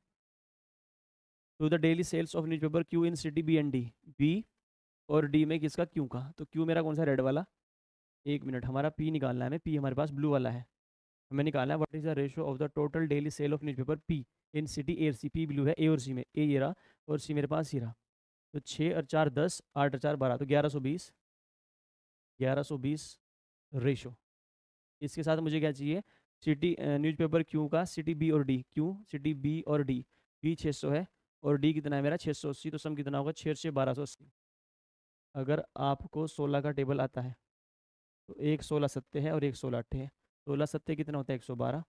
to the daily sales of newspaper Q in city B and D. B और डी में किसका, क्यू का। तो क्यू मेरा कौन सा, रेड वाला। एक मिनट, हमारा पी निकालना है हमें, पी हमारे पास ब्लू वाला है। हमें निकालना है what is the ratio of the total daily sale of newspaper P in city A और सी। पी ब्लू है, ए और सी में, ए ये रहा और सी मेरे पास ये रहा। तो 6 और 4 10, 8 और 4 12, तो 1120, 1120 रेशो। इसके साथ मुझे क्या चाहिए, सिटी न्यूज़पेपर क्यू का सिटी बी और डी। क्यू सिटी बी और डी, बी 600 है और डी कितना है मेरा 680। तो सम कितना होगा 6 से 1280। अगर आपको 16 का टेबल आता है तो एक 16 सत्ते है और एक 16 अट्ठे है। 16 सत्ते कितना होता है 112,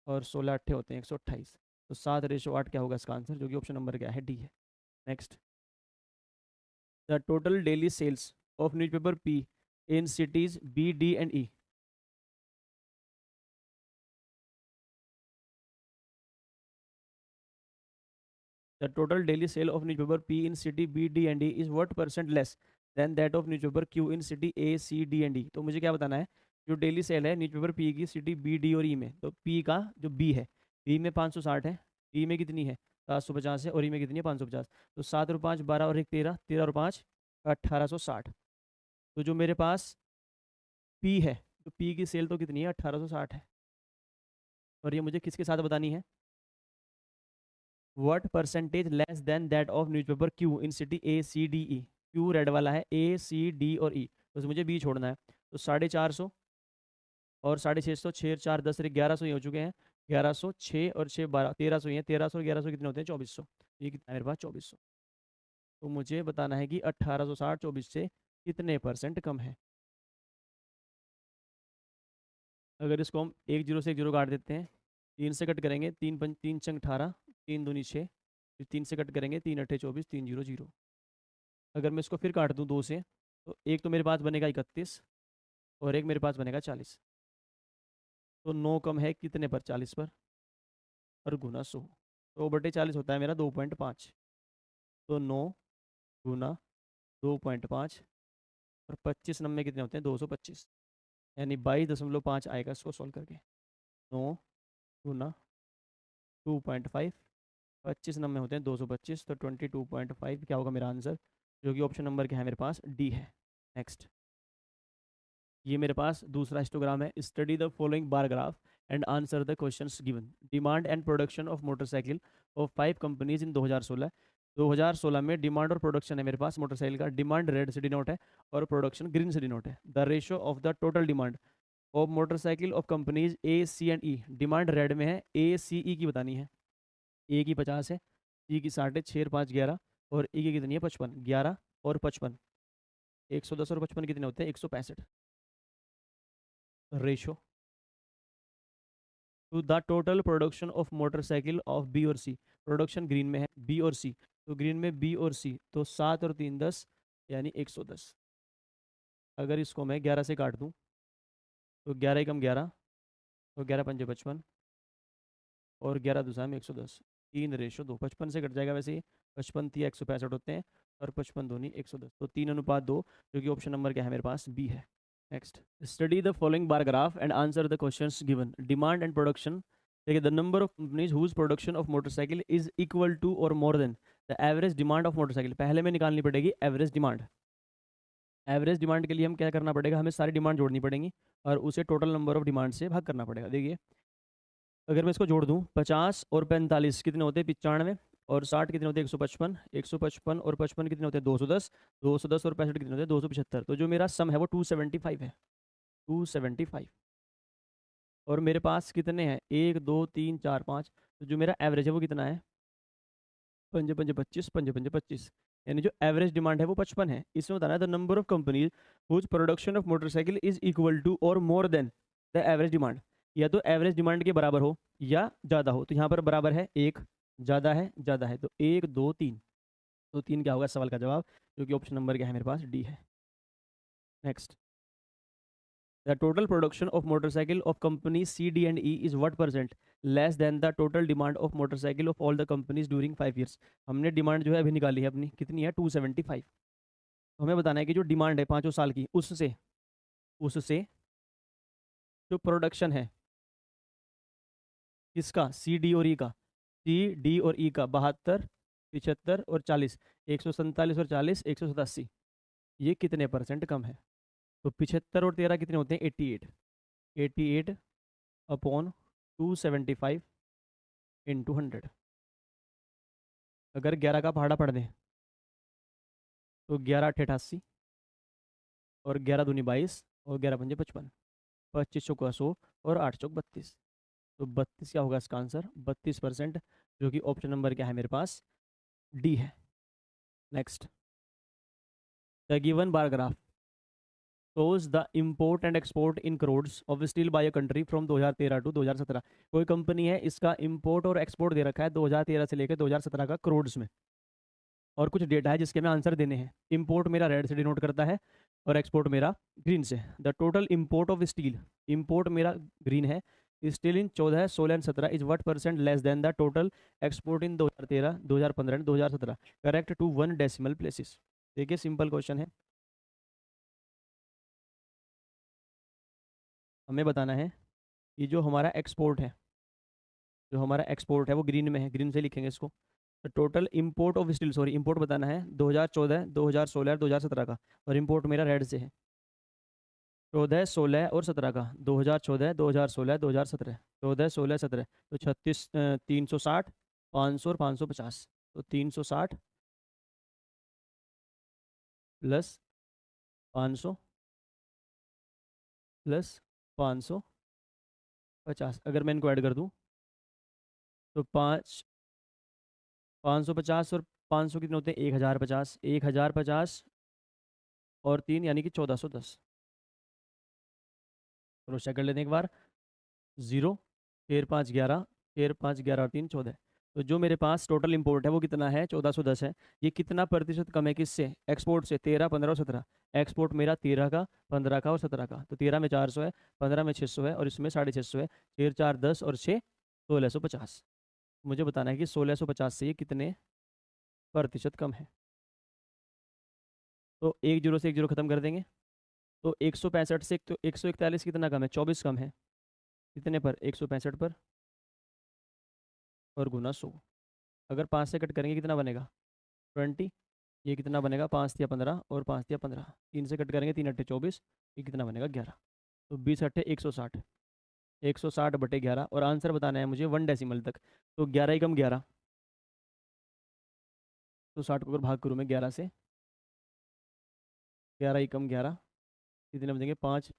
और 16 अट्ठे होते हैं 128। तो 7/8 क्या होगा इसका आंसर, जो कि ऑप्शन नंबर क्या है, डी है। Next, the total daily sales of newspaper P in cities B D and E. The total daily sale of newspaper P in city B D and E is what percent less than that of newspaper Q in city A C D and E. तो मुझे क्या बताना है, जो daily sale है newspaper P की city B D और E में। तो पी का जो बी है, बी में 560 है, ई में कितनी है 750 है, और ई में कितनी है 550। तो 7 और 5 12 और 1 13, 13 और 5 1860। तो जो मेरे पास पी है, तो पी की सेल तो कितनी है 1860 है। और ये मुझे किसके साथ बतानी है, what percentage less than that of newspaper Q in city A C D E. Q red वाला है, ए सी डी और ई, तो मुझे बी छोड़ना है। तो 450 और 650, 6 4 10 और 1100 ये हो चुके हैं। 1100, 6 और 6 12, 1300 ये 1300 और 1100 कितने होते हैं 2400। ये कितना है मेरे पास 2400। तो मुझे बताना है कि 1860 24 से कितने परसेंट कम है। अगर इसको हम एक जीरो से एक जीरो काट देते हैं, 3 से कट करेंगे, 3 3 चंग 18, 3 दूनी 6, फिर 3 से कट करेंगे, 3 8 24, 3 0 0। अगर मैं इसको फिर काट दूँ 2 से, तो एक तो मेरे पास बनेगा 31 और एक मेरे पास बनेगा 40। तो 9 कम है कितने पर, 40 पर, और गुना 100। तो बटे 40 होता है मेरा 2.5। तो 9 गुना 2.5, और 25 नंबे कितने होते हैं 225, यानी 22.5 आएगा इसको सॉल्व करके। 9 गुना 2.5, 25 नंबे होते हैं 225, तो 22.5 क्या होगा मेरा आंसर, जो कि ऑप्शन नंबर क्या है मेरे पास, डी है। नेक्स्ट, ये मेरे पास दूसरा हिस्टोग्राम है। Study the following bar graph and answer the questions given. Demand and production of motorcycle of 5 companies in 2016। 2016 में डिमांड और प्रोडक्शन है मेरे पास मोटरसाइकिल का। डिमांड रेड से डिनोट है और प्रोडक्शन ग्रीन से डिनोट है। The ratio of the total demand of motorcycle of companies A C and E. Demand red में है, ए सी ई की बतानी है। ए की 50 है, सी की 60 है, 6 और 5 11, और ई की कितनी है 55। 11 और 55, 110 और 55 कितने होते हैं 165 ratio to the total production of motorcycle of B और सी। प्रोडक्शन ग्रीन में है, बी और सी, तो ग्रीन में बी और सी, तो 7 और 3 10, यानी 110। अगर इसको मैं 11 से काट दूं, तो 11 एकम 11, तो 11 पंजे 55, और 11 दूसरा में 110, 3/2। 55 से कट जाएगा वैसे ही, 55 या 165 होते हैं, और 55 दूनी 110, तो 3:2, जो कि ऑप्शन नंबर क्या है मेरे पास, बी है। Next, study the following bar graph and answer the questions given. Demand and production, देखिए, the number of companies whose production of motorcycle is equal to और more than the average demand of motorcycle. पहले में निकालनी पड़ेगी average demand. Average demand के लिए हम क्या करना पड़ेगा, हमें सारी डिमांड जोड़नी पड़ेगी और उसे टोटल नंबर ऑफ डिमांड से भाग करना पड़ेगा। देखिए, अगर मैं इसको जोड़ दूं, 50 और 45 कितने होते हैं, 95, और 60 कितने होते हैं, 155, 155 और 55 कितने होते हैं, 210, 210 और 65 कितने होते हैं, 275। तो जो मेरा सम है वो 275 है, 275। और मेरे पास कितने हैं, 1 2 3 4 5, तो जो मेरा एवरेज है वो कितना है, 5 5 25, 5 5 25, यानी जो एवरेज डिमांड है वो 55 है। इसमें बताना है the number of companies whose production of motorcycle is equal to और more than the average demand. या तो एवरेज डिमांड के बराबर हो या ज़्यादा हो, तो यहाँ पर बराबर है, एक ज़्यादा है, ज़्यादा है, तो 1 2 3, तो 3 क्या होगा सवाल का जवाब, जो कि ऑप्शन नंबर क्या है मेरे पास, डी है। Next, the total production of motorcycle of companies C, D and E is what percent less than the total demand of motorcycle of all the companies during 5 years। हमने demand जो है अभी निकाली है अपनी, कितनी है, 275। तो हमें बताना है कि जो डिमांड है 5 साल की, उससे उससे जो प्रोडक्शन है किसका, सी डी और ई का, सी डी और ई का 72, 75 और 40, 147 और 40, 187, ये कितने परसेंट कम है। तो 75 और 13 कितने होते हैं, 88, 88 अपॉन 275 इंटू 100। अगर 11 का पहाड़ा पढ़ दें तो 11 8 88, और 11 दूनी 22, और 11 पंजे 55, 25 चौका 100, और 8 चौक 32, तो 32 क्या होगा इसका आंसर, 32%, जो कि ऑप्शन नंबर क्या है मेरे पास, डी है। Next, the given bar graph shows the import and export in crores of steel by a country from 2013 to 2017। कोई कंपनी है, इसका इंपोर्ट और एक्सपोर्ट दे रखा है 2013 से लेकर 2017 का क्रोड्स में, और कुछ डेटा है जिसके मैं आंसर देने हैं। इंपोर्ट मेरा रेड से डिनोट करता है और एक्सपोर्ट मेरा ग्रीन से। The total import of steel, import मेरा ग्रीन है, steel in 14, 16 and 17 is what percent less than the total export in 2013, 2015 and 2017, correct to 1 decimal places. देखिए, सिंपल क्वेश्चन है, हमें बताना है कि जो हमारा एक्सपोर्ट है, जो हमारा एक्सपोर्ट है वो ग्रीन में है, ग्रीन से लिखेंगे इसको। तो total import of steel, sorry import बताना है 2014, 2016, 2017 का, और इंपोर्ट मेरा रेड से है, 14, 16 और 17 का, 2014, 2016, 2017, 14, 16, 17, तो 36, 360, 500 और 550, तो 360 प्लस 500 प्लस 550, अगर मैं इनको ऐड कर दूं तो 550 और 500 कितने होते हैं, 1050, 1050 और 3 यानी कि 1410। चलो चेक कर लेते हैं एक बार, 0, फिर 5 11, फिर 5 11 और 3 14, तो जो मेरे पास टोटल इंपोर्ट है वो कितना है, 1410 है। ये कितना प्रतिशत कम है किससे, एक्सपोर्ट से, 13, 15 और 17। एक्सपोर्ट मेरा 13 का, 15 का और 17 का, तो 13 में 400 है, 15 में 600 है, और इसमें 650 है, 4 4 10 और 6 1650। मुझे बताना है कि 1650 से ये कितने प्रतिशत कम है। तो एक जीरो से एक जीरो खत्म कर देंगे, तो 165 से तो 141 कितना कम है, 24 कम है, कितने पर, 165 पर, और गुना 100। अगर 5 से कट करेंगे कितना बनेगा, 20, ये कितना बनेगा, 5 या 15 और 5 या 15, 3 से कट करेंगे 3 अट्ठे 24, ये कितना बनेगा 11, तो 20 अट्ठे 160, 160 बटे 11, और आंसर बताना है मुझे 1 डेसिमल तक, तो 11 ही कम 11, तो 60 को अगर भाग करूँ मैं 11 से, 11 ही कम 11, कितने बचेंगे, 5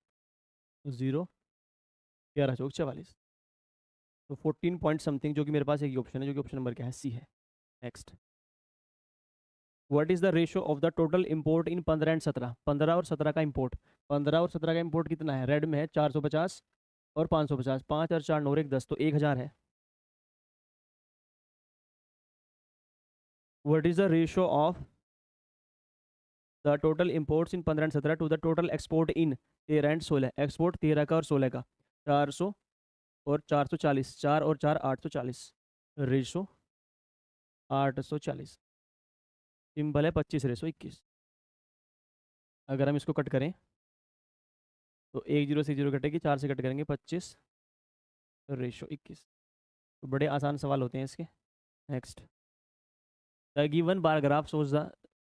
0, 11 चौक 44, तो 14 पॉइंट समथिंग, जो कि मेरे पास एक ही ऑप्शन है, जो कि ऑप्शन नंबर क्या है, सी है। Next, what is the ratio of the total import in 15 and 17, 15 और 17 का इंपोर्ट, 15 और 17 का इंपोर्ट कितना है, रेड में है 450 और 550, 5 और 4 9 और 1 10, तो 1000 है। What is the ratio of the total imports in 15 and 17 to the total export in 13 and 16, export 13 का और 16 का, 400 और 440, 4 और 4 840, रेशो 840। सिंपल है, 25:21। अगर हम इसको कट करें तो 1 0 से 0 कटेगी, 4 से कट करेंगे 25:21। तो बड़े आसान सवाल होते हैं इसके। Next, the given bar graph shows the,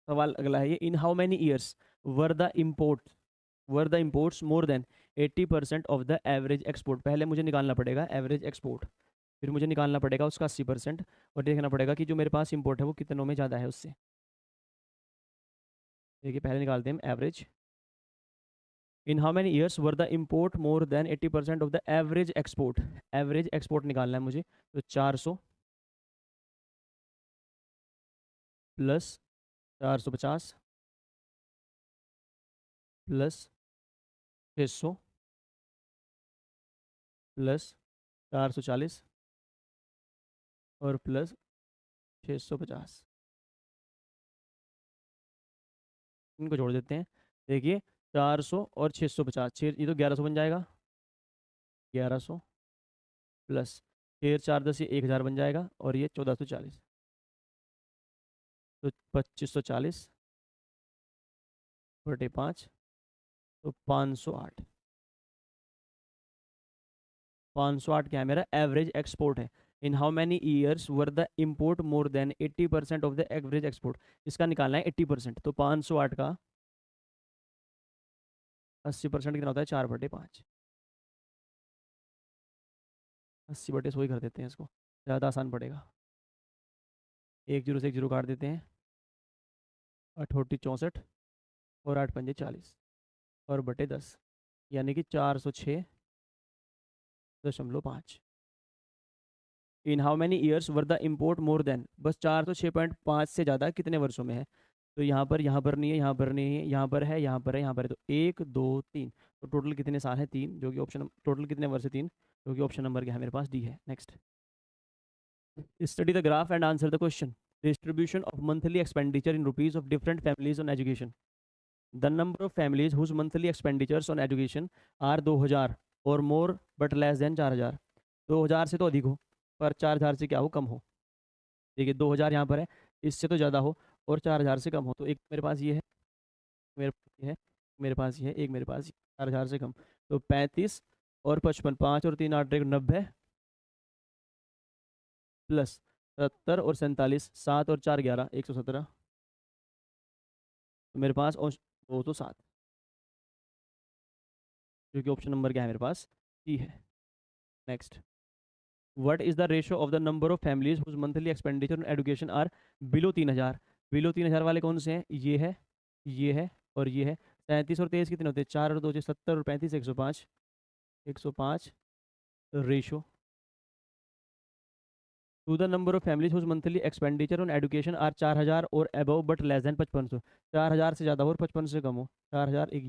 सवाल अगला है ये, in how many years were the imports more than 80% of the average export. पहले मुझे निकालना पड़ेगा एवरेज एक्सपोर्ट, फिर मुझे निकालना पड़ेगा उसका 80%, और देखना पड़ेगा कि जो मेरे पास इम्पोर्ट है वो कितनों में ज़्यादा है उससे। देखिए पहले निकालते हैं हम average. In how many years were the import more than 80% of the average export. Average export निकालना है मुझे, तो 400 प्लस 450 प्लस 600 प्लस 440 और प्लस 650, इनको जोड़ देते हैं। देखिए 400 और 650, ये तो 1100 बन जाएगा। 1100 प्लस 6 4 10, ये 1000 बन जाएगा, और ये 1440, तो 2540 बटे 5, तो 508। 508 क्या है मेरा एवरेज एक्सपोर्ट है। In how many years were the import more than 80% of the average export. इसका निकालना है 80%, तो 508 का 80% कितना होता है, 4/5। 80/100 ही कर देते हैं इसको, ज़्यादा आसान पड़ेगा। 1 0 से 1 0 काट देते हैं, 8 64 और 8 5 40 और बटे 10, यानी कि 406.5। In how many years were the import more than, बस 406.5 से ज़्यादा कितने वर्षों में है। तो यहाँ पर नहीं है, यहाँ पर नहीं है, यहाँ पर है, यहाँ पर है, यहाँ पर है, तो 1 2 3, तो टोटल कितने साल हैं, 3, जो कि ऑप्शन, टोटल कितने वर्ष है, 3, जो कि ऑप्शन नंबर क्या है मेरे पास, डी है। Next, study the graph and answer the question. Distribution of monthly expenditure in rupees of different families on education. The number of families whose monthly expenditures on education are 2000 और more but less than 4000। 2000 से तो अधिक हो पर 4000 से क्या हो, कम हो। देखिए 2000 यहाँ पर है, इससे तो ज़्यादा हो और 4000 से कम हो। तो एक मेरे पास ये है, मेरे पास ये है, मेरे पास ये है, एक मेरे पास 4000 से कम। तो 35 और 55, 5 और 3 8 90 प्लस 70 और 47, 7 और 4 11, 117। तो मेरे पास 207, जो कि ऑप्शन नंबर क्या है मेरे पास, ई है। Next, what is the ratio of the number of families whose monthly expenditure on education are below 3000। Below 3000 वाले कौन से हैं, ये है, ये है और ये है। 37 और 23 कितने होते हैं, 4 और 2 से 70 और 35 105। 105 ratio to the number of families whose monthly expenditure on education are 4000 और अबव बट लेस देन 5500। 4000 से ज़्यादा हो और 5500 से कम हो। 4000 एक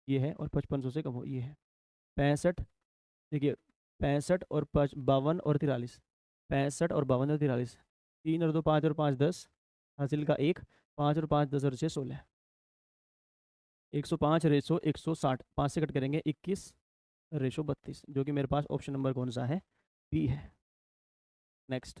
ये है और 5500 से कम हो, ये है। 65, देखिए 65 और 52 और 43, 65 और 52 और 43, 3 और 2 5 और 5 10, हासिल का 1, 5 और 5 10 और 6 16। 105 रेशो 160, 5 से कट करेंगे 21 रेशो 32, जो कि मेरे पास ऑप्शन नंबर कौन सा है, बी है। Next,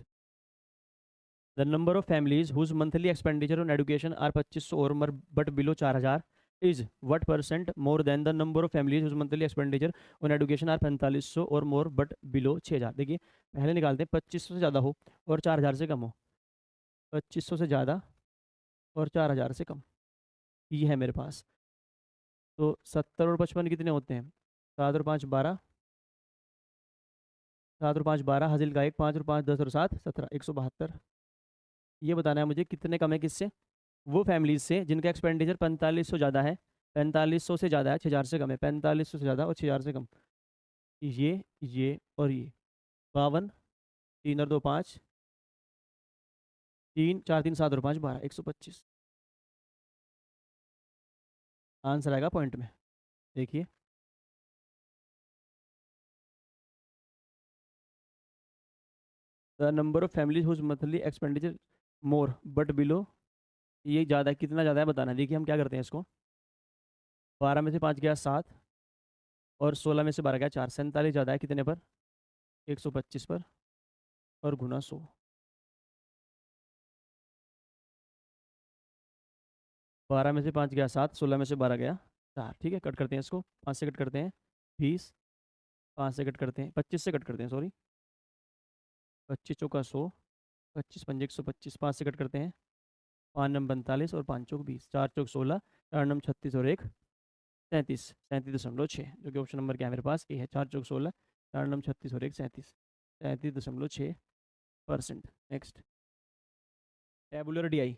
the number of families whose monthly expenditure on education are 2500 और more but below 4000 is what percent more than the number of families whose monthly expenditure on education are 4500 और मोर but below 6000। देखिए पहले निकालते हैं, 2500 से ज़्यादा हो और 4000 से कम हो। 2500 से ज़्यादा और 4000 से कम, ये है मेरे पास। तो 70 और 55 कितने होते हैं, 7 और 5 12, 7 और 5 12, हासिल का 1, 5 और 5 10 और 7 17, 172। ये बताना है मुझे कितने कम है किससे, वो फैमिलीज से जिनका एक्सपेंडिचर 4500 ज़्यादा है, 4500 से ज़्यादा है, 6000 से कम है। 4500 से ज़्यादा और 6000 से कम, ये और ये। 52, 3 और 2 5, 3 4 3 7 और 5 12, 125 आंसर आएगा पॉइंट में। देखिए the number of families whose monthly expenditure more but below, ये ज़्यादा कितना ज़्यादा है बताना है। देखिए हम क्या करते हैं इसको, 12 में से 5 गया 7 और 16 में से 12 गया 4, 47 ज़्यादा है कितने पर, 125 पर, और गुना 100। 12 में से 5 गया 7, 16 में से 12 गया 4। ठीक है, कट करते हैं इसको, 5 से कट करते हैं 20, 5 से कट करते हैं 25 से कट करते हैं, सॉरी 25 चौका 100, 25 पंजे 125, 5 से कट करते हैं 5 नम 45 और 5 चौक 20, 4 चौक 16, 4 नम 36 और 1 37, 37.6, जो कि ऑप्शन नंबर क्या है मेरे पास, ए है। 4 चौक 16, 4 नम 36 और 1 37, 37.6%। Next, tabular DI.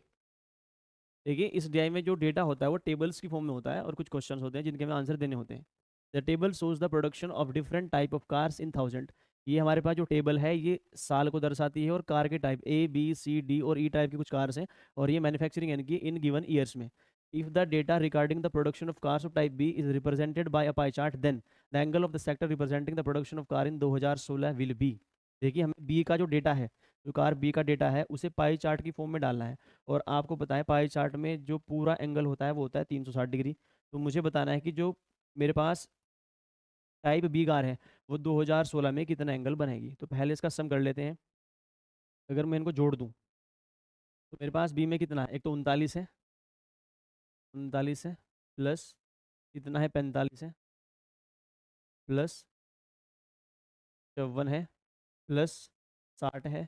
देखिए इस डीआई में जो डेटा होता है वो टेबल्स की फॉर्म में होता है और कुछ क्वेश्चंस होते हैं जिनके हमें आंसर देने होते हैं। The table shows the production of different type of cars in thousand. ये हमारे पास जो टेबल है ये साल को दर्शाती है और कार के type A B C D और ई टाइप की कुछ कार्स हैं और ये मैन्युफैक्चरिंग इनकी इन गिवन ईयर्स में। If the data regarding the production of cars of type B is represented by a pie chart, then the angle of the sector representing the production of car in 2016 will be. देखिए हमें B का जो data है, जो car B का data है उसे pie chart की फॉर्म में डालना है। और आपको पता है पाई चार्ट में जो पूरा एंगल होता है वो होता है 360 डिग्री। तो मुझे बताना है कि जो मेरे पास टाइप बी कार है वो 2016 में कितना एंगल बनेगी। तो पहले इसका सम कर लेते हैं। अगर मैं इनको जोड़ दूं तो मेरे पास बी में कितना है, एक तो 39 है, 39 है, प्लस कितना है 45 है, प्लस 54 है, प्लस 60 है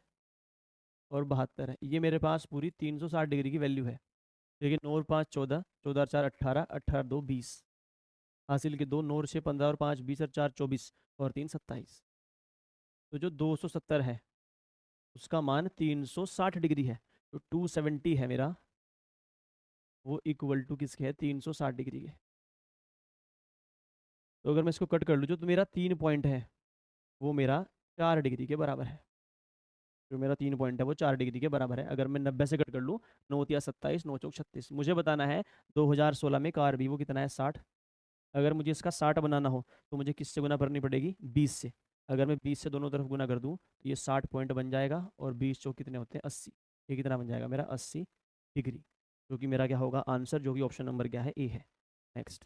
और 72 है। ये मेरे पास पूरी 360 डिग्री की वैल्यू है। देखिए 9 और 5 14, 14 और 4 18, 18 2 20, हासिल के 2, 9 और 6 15 और 5 20 और 4 24 और 3 27। तो जो 270 है उसका मान 360 डिग्री है। तो 270 है मेरा, वो इक्वल टू किसके है, 360 डिग्री के। तो अगर मैं इसको कट कर लूँ जो तो मेरा 3 पॉइंट है वो मेरा 4 डिग्री के बराबर है। जो मेरा 3 पॉइंट है वो 4 डिग्री के बराबर है। अगर मैं 90 से कट कर लूँ, 9 या 27, 9 चौक 36। मुझे बताना है 2016 में कार भी वो कितना है, 60। अगर मुझे इसका 60 बनाना हो तो मुझे किससे गुना करनी पड़ेगी, 20 से। अगर मैं 20 से दोनों तरफ गुना कर दूं तो ये 60 पॉइंट बन जाएगा और 20 चौक कितने होते हैं, 80। ये कितना बन जाएगा मेरा, 80 डिग्री, जो कि मेरा क्या होगा आंसर, जो कि ऑप्शन नंबर क्या है, ए है। Next,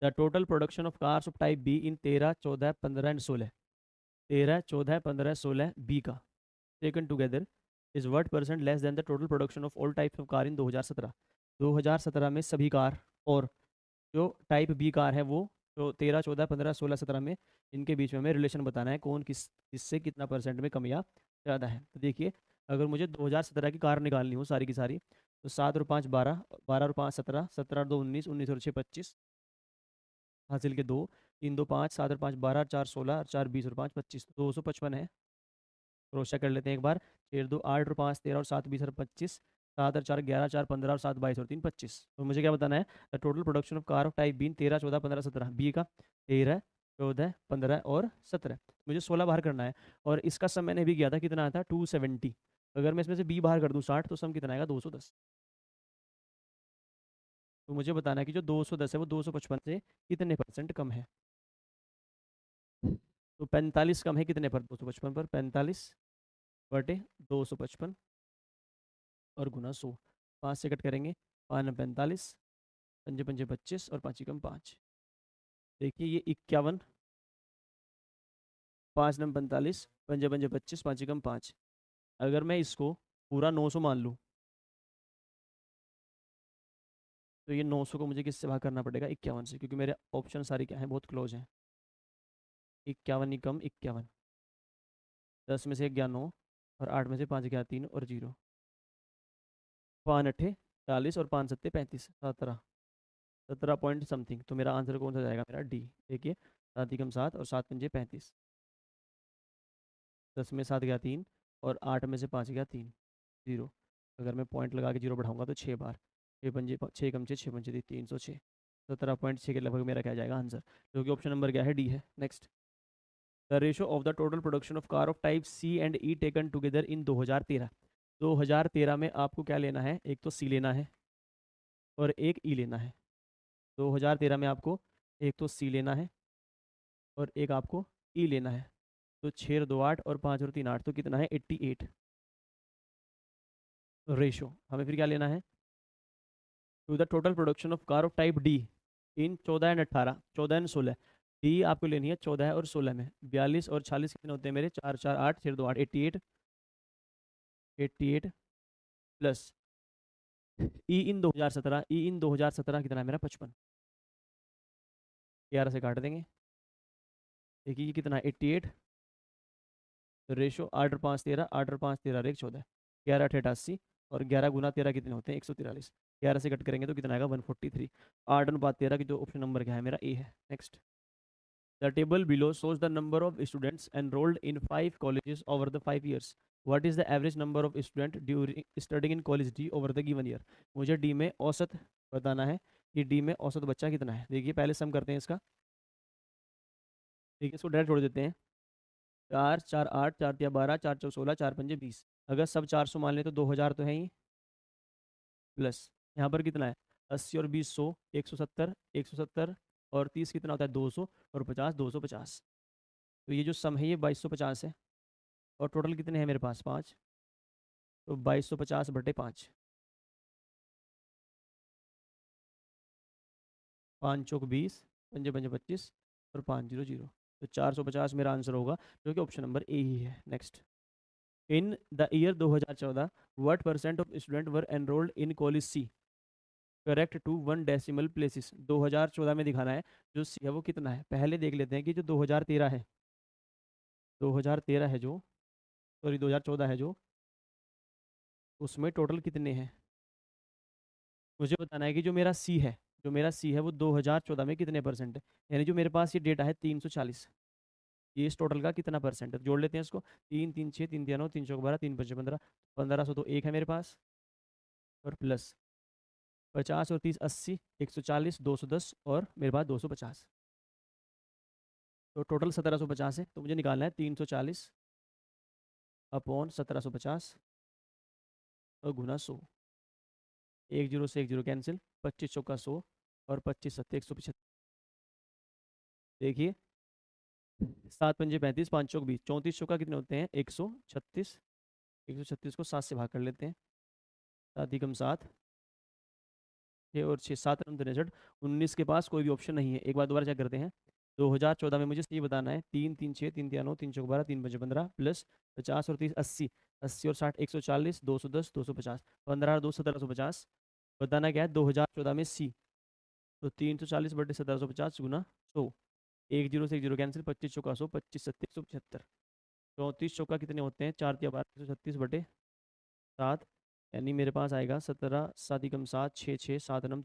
the total production of cars of type B in 13 14 15 and 16, 13 14 15 16 B का taken together is what percent less than the total production of all types of car in 2017। 2017 में सभी car और जो type B car है वो, तो 13 14 15 16 17 में इनके बीच में हमें रिलेशन बताना है कौन किससे कितना परसेंट में कम या ज़्यादा है। तो देखिए अगर मुझे 2017 की कार निकालनी हो सारी की सारी, तो 7 और 5 12, 12 और 5 17, 17 और 2 19, 19 और 6 25, हासिल के 2, 3 2 5, 7 और 5 12, 4 16 और 4 20 और 5 25, 255 है। क्रॉस चेक कर लेते हैं एक बार, 6 2 8 और 5 13 और 7 20 और 25, 7 और 4 11, 4 15 और 7 22 और 3 25। तो मुझे क्या बताना है, the total production of car of type B 13 14 15 17, B का 13 14 15 और 17। मुझे 16 बाहर करना है और इसका सम मैंने भी किया था, कितना आया था 270। अगर मैं इसमें से बी बाहर कर दूँ 60 तो सम कितना आएगा 210। तो मुझे बताना है कि जो 210 है वो 255 से कितने परसेंट कम है। तो 45 कम है कितने पर, 255 पर, 45 बटे 255 और गुना 100, 5 से कट करेंगे, 5 नम 45, पंजे पंजे 25 और 5 एकम 5। देखिए ये 51, 5 नम 45, पंजे पंजे 25, 5 एकम 5। अगर मैं इसको पूरा 900 मान लूँ तो ये 900 को मुझे किससे भाग करना पड़ेगा, 51 से, क्योंकि मेरे ऑप्शन सारे क्या हैं, बहुत क्लोज हैं। 51 एकम 51, 10 में से 1 गया 9 और 8 में से 5 गया 3 और 0, 5 अट्ठे 40 और 5 सत्ते 35, 17, 17 पॉइंट समथिंग। तो मेरा आंसर कौन सा जाएगा, मेरा डी। देखिए 7 एकम 7 और 7 पंजे 35, 10 में 7 गया 3 और 8 में से 5 गया 3, 0। अगर मैं पॉइंट लगा के 0 बढ़ाऊंगा तो 6 बार, 6 पंजे 6 कम 6 पंजे 306, 17.6 के लगभग मेरा क्या जाएगा आंसर, जो कि ऑप्शन नंबर क्या है, डी है। Next, the ratio of the total production of car of type C and E taken together in 2013। 2013 में आपको क्या लेना है, एक तो सी लेना है और एक ई लेना है। 2013 में आपको एक तो सी लेना है और एक आपको ई लेना है। तो 6 और 2 8 और 5 और 3 8, तो कितना है 88 रेशो। हमें फिर क्या लेना है, to the total production of car of type D in 14 and 18, 14 and 16। D आपको लेनी है 14 और 16 में। 42 और 46 कितने होते हैं मेरे, 4 4 8, 6 2 8, 88, 88 प्लस ई इन 2017, ई इन 2017 कितना है मेरा 55, 11 से काट देंगे। देखिए ये कितना है 88, तो रेशो 8 और 5 13, 8 और 5 13 एक 14, 11 8 88, और 11 गुना 13 कितने होते हैं 143, 11 से कट करेंगे तो कितना आएगा 143। 8 अनुपात 13 की जो ऑप्शन नंबर क्या है मेरा ए है। Next, the table below shows the number of students enrolled in 5 colleges over the 5 years. What is the average number of student during studying in college D over the given year? मुझे D में औसत बताना है कि D में औसत बच्चा कितना है। देखिए पहले सम करते हैं इसका। ठीक है, इसको डायरेक्ट जोड़ देते हैं। 4 4 8, 4 3 12, 4 4 16, 4 5 20। अगर सब 400 मान ले तो 2000 तो है ही, प्लस यहाँ पर कितना है 80 और 20 100, 170, 170 और 30 कितना होता है 200, और 50 250। तो ये जो सम है ये 2250 है, और टोटल कितने हैं मेरे पास 5, तो 2250/5, 5 चौक 20, पंजे पंजे 25, और 500, तो 450 मेरा आंसर होगा, जो कि ऑप्शन नंबर ए ही है। Next, in the year 2014 what percent of student were enrolled in college C correct to 1 decimal places. 2014 में दिखाना है, जो सी है वो कितना है। पहले देख लेते हैं कि जो 2013 है, 2013 है जो, सॉरी 2014 है जो, उसमें टोटल कितने हैं। मुझे बताना है कि जो मेरा सी है, जो मेरा सी है वो 2014 में कितने परसेंट है। यानी जो मेरे पास ये डेटा है 340, ये इस टोटल का कितना परसेंट है। जोड़ लेते हैं इसको, 3 3 6 3 3 9 3 12 3 5 15, 1500 तो एक है मेरे पास, और प्लस 50 और 30 80, 140, 210, और मेरे पास 250, तो टोटल 1750 है। तो मुझे निकालना है 340 अपॉन 1750 और गुना 100। एक जीरो से एक जीरो कैंसिल, 25 चौका 100, और 25 सत्ते 175। देखिए 7 पंजे 35, 5 चौक 20, 34 चौका कितने होते हैं 136। 136 को 7 से भाग कर लेते हैं, 7 एकम 7, 6 और 6 7 नम 63। 19 के पास कोई भी ऑप्शन नहीं है। एक बार दोबारा चेक करते हैं। 2014 में मुझे सही बताना है 3 3 6 3 3 9 3 चौक 12 3 पंजे 15, प्लस 50 और 30 80, 80 और 60 140, 210 250, 15 और 2 1750। बताना क्या है 2014 में सी, तो 340/1750 गुना 100। एक जीरो से एक जीरो कैंसिल, 25 चौका 100, 25 सत्ते 175। 34 चौका कितने होते हैं 4 3 12, 136/7, यानी मेरे पास आएगा 17 7 एकम 7, 6 6 7 नम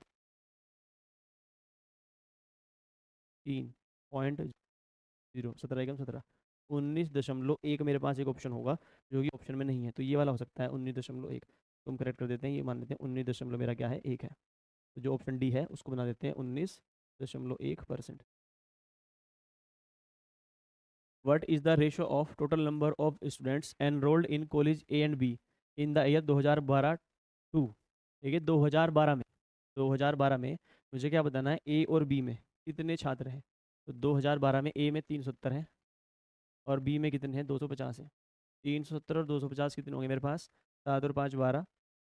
3.0, 17 एकम 17, 19.1 मेरे पास एक ऑप्शन होगा, जो कि ऑप्शन में नहीं है, तो ये वाला हो सकता है 19.1। तो हम करेक्ट कर देते हैं, ये मान लेते हैं 19 दशमलव मेरा क्या है 1 है। तो जो ऑप्शन डी है उसको बना देते हैं 19.1%। What is the ratio of total number of students enrolled in college A and B in the year 2012 to. देखिए 2012 में, 2012 में मुझे क्या बताना है ए और बी में कितने छात्र हैं। तो 2012 में ए में 370 हैं, और बी में कितने हैं 250 हैं। 370 और 250 कितने होंगे मेरे पास, 7 और 5 12,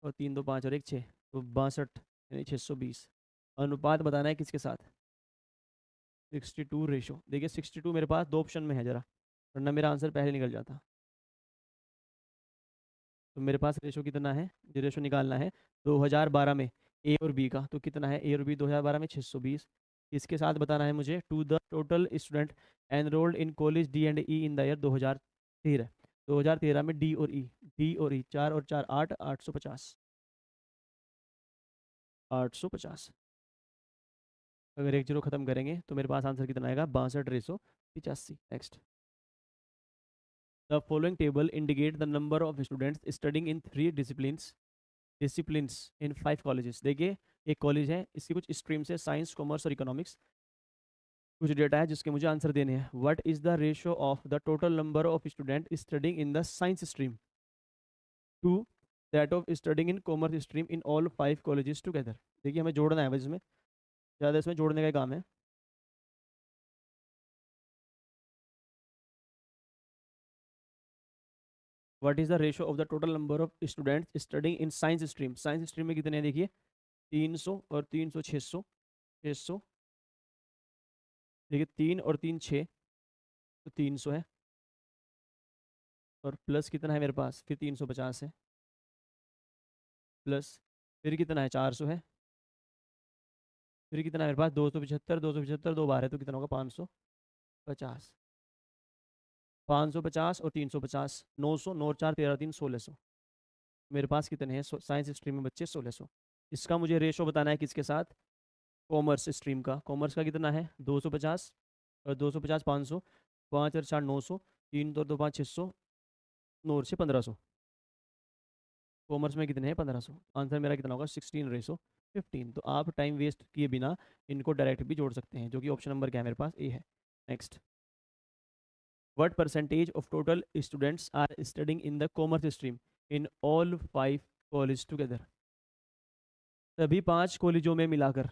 और 3 2 5 और 1 6, तो 62 यानी 620। अनुपात बताना है किसके साथ, 62 रेशो। देखिए 62 मेरे पास दो ऑप्शन में है जरा, वरना मेरा आंसर पहले निकल जाता। तो मेरे पास रेशो कितना है, जो रेशो निकालना है 2012 में ए और बी का, तो कितना है ए और बी 2012 में 620। इसके साथ बताना है मुझे to the total student enrolled in college D and E in the year 2013। 2013 में डी और ई, डी और ई 4 और 4 8, 850, 850। अगर एक जीरो खत्म करेंगे तो मेरे पास आंसर कितना आएगा 62 next, the following table indicate the number of students studying in 3 disciplines in 5 colleges. देखिए एक कॉलेज है, इसकी कुछ स्ट्रीम्स है साइंस कॉमर्स और इकोनॉमिक्स। कुछ डेटा है जिसके मुझे आंसर देने हैं। What is the ratio of the total number of student studying in the science stream to that of studying in commerce stream in all 5 colleges together. देखिए हमें जोड़ना है, इसमें ज़्यादा इसमें जोड़ने का काम है। What is the ratio of the total number of students studying in science stream. Science stream में कितने हैं देखिए 300 और 300 600, 600। देखिए 3 और 3 6, तो 300 है, और प्लस कितना है मेरे पास फिर 350 है, प्लस फिर कितना है, 400 है। फिर कितना है मेरे पास, 275, 275 दो बार है तो कितना होगा, 550। 550 और 350, 900, 9 4 13 3 1600। मेरे पास कितने हैं साइंस स्ट्रीम में बच्चे, 1600। इसका मुझे रेशो बताना है किसके साथ, कॉमर्स स्ट्रीम का। कॉमर्स का कितना है, 250 और 250 500, 5 और 4 900, 3 तो 2 5 600, 9 और 6 1500। कॉमर्स में कितने हैं, 1500। आंसर मेरा कितना होगा, 16:15। तो आप टाइम वेस्ट किए बिना इनको डायरेक्ट भी जोड़ सकते हैं, जो कि ऑप्शन नंबर क्या है मेरे पास, ए है। Next, what percentage of total students are studying in the commerce stream in all 5 college together. सभी 5 कॉलेजों में मिलाकर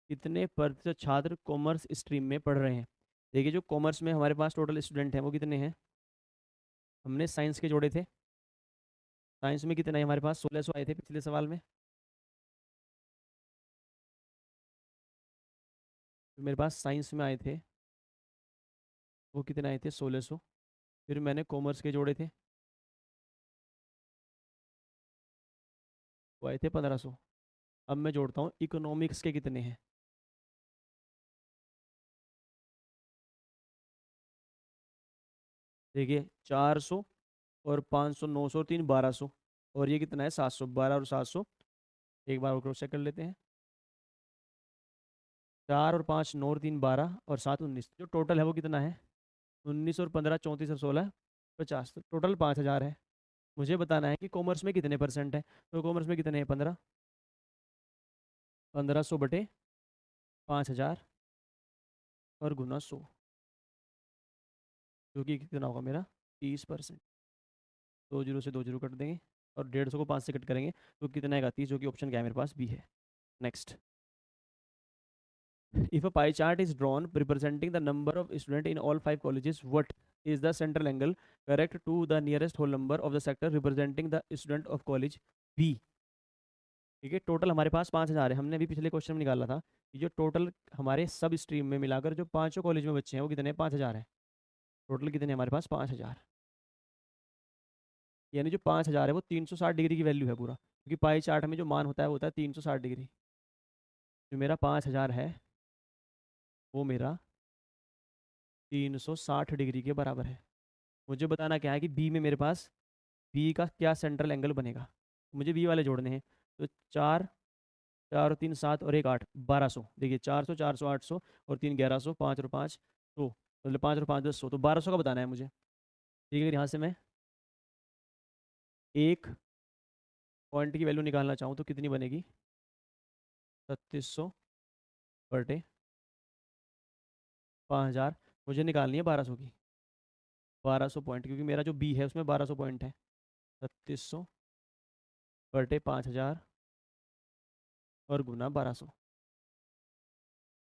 कितने प्रतिशत छात्र कॉमर्स स्ट्रीम में पढ़ रहे हैं। देखिए, जो कॉमर्स में हमारे पास टोटल स्टूडेंट हैं वो कितने हैं, हमने साइंस के जोड़े थे। साइंस में कितने हैं हमारे पास, 1600 आए थे पिछले सवाल में। तो मेरे पास साइंस में आए थे वो कितने आए थे, 1600। फिर मैंने कॉमर्स के जोड़े थे, वो आए थे 1500। अब मैं जोड़ता हूँ इकोनॉमिक्स के कितने हैं। देखिए, 400 और 500, 900, 3 1200, और ये कितना है, 700। 12 और 700, एक बार और क्रॉस चेक कर लेते हैं। 4 और 5 9 और 3 12 और 7 19, जो टोटल है वो कितना है, 19 और 15 34 और 16 50। तो टोटल 5000 है। मुझे बताना है कि कॉमर्स में कितने परसेंट है। तो कॉमर्स में कितने हैं, 15, 1500 बटे 5000 और गुना 100, जो कि कितना होगा मेरा, 30%। 2 जीरो से 2 जीरो कट देंगे और 150 को 5 से कट करेंगे तो कितना आएगा, 30, जो कि ऑप्शन क्या है मेरे पास, बी है। Next, if a pie chart is drawn representing the number of students in all 5 colleges, what is the central angle correct to the nearest whole number of the sector representing the student of college B। ठीक है, total हमारे पास 5000 है। हमने अभी पिछले question में निकाला था कि जो टोटल हमारे सब स्ट्रीम में मिलाकर जो पांचों कॉलेज में बच्चे हैं वो कितने, 5000 है। टोटल कितने हमारे पास, 5000। यानी जो 5000 है वो 360 डिग्री की वैल्यू है पूरा, क्योंकि पाई चार्ट में जो मान होता है वो होता है 360 डिग्री। जो मेरा 5000 है वो मेरा 360 डिग्री के बराबर है। मुझे बताना क्या है कि बी में मेरे पास बी का क्या सेंट्रल एंगल बनेगा। मुझे बी वाले जोड़ने हैं। तो 4, 4 और 3 7 और 1 8, 1200। देखिए, 400, 400 800 और 3 1100, 5 और 5 100, मतलब 5 और 5 10 100, तो 1200 का बताना है मुझे। ठीक है, यहाँ से मैं एक पॉइंट की वैल्यू निकालना चाहूँ तो कितनी बनेगी, 3600 बटे 5000। मुझे निकालनी है 1200 की, 1200 पॉइंट, क्योंकि मेरा जो बी है उसमें 1200 पॉइंट है। 3600 बटे 5000 और गुना 1200।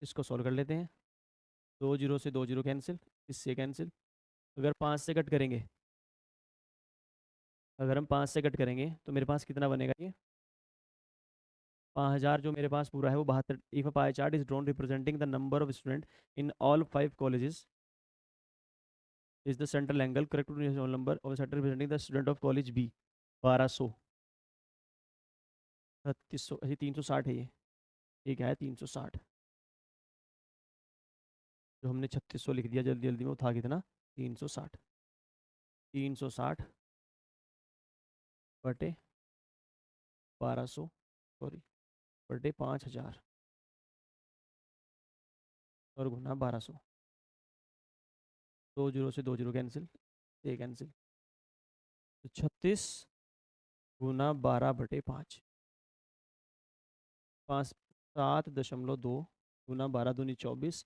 इसको सॉल्व कर लेते हैं। 2 जीरो से 2 जीरो कैंसिल, इससे कैंसिल। अगर 5 से कट करेंगे, अगर हम 5 से कट करेंगे तो मेरे पास कितना बनेगा, ये 5000 जो मेरे पास पूरा है वो 72। If a pie chart is drawn representing the number of student in all 5 colleges is the central angle correct to number of center representing the student of college B. 1200, 3600, ऐसे 360 है ये क्या है, 360। जो हमने 3600 लिख दिया जल्दी जल्दी में, वो था कितना, 360। 360 बटे 1200, सॉरी, बटे 5000 और गुना 1200। 2 जीरो से 2 जीरो कैंसिल, ये कैंसिल। तो 36 गुना 12 बटे 5, 5 7.2 गुना 12 दूनी 24,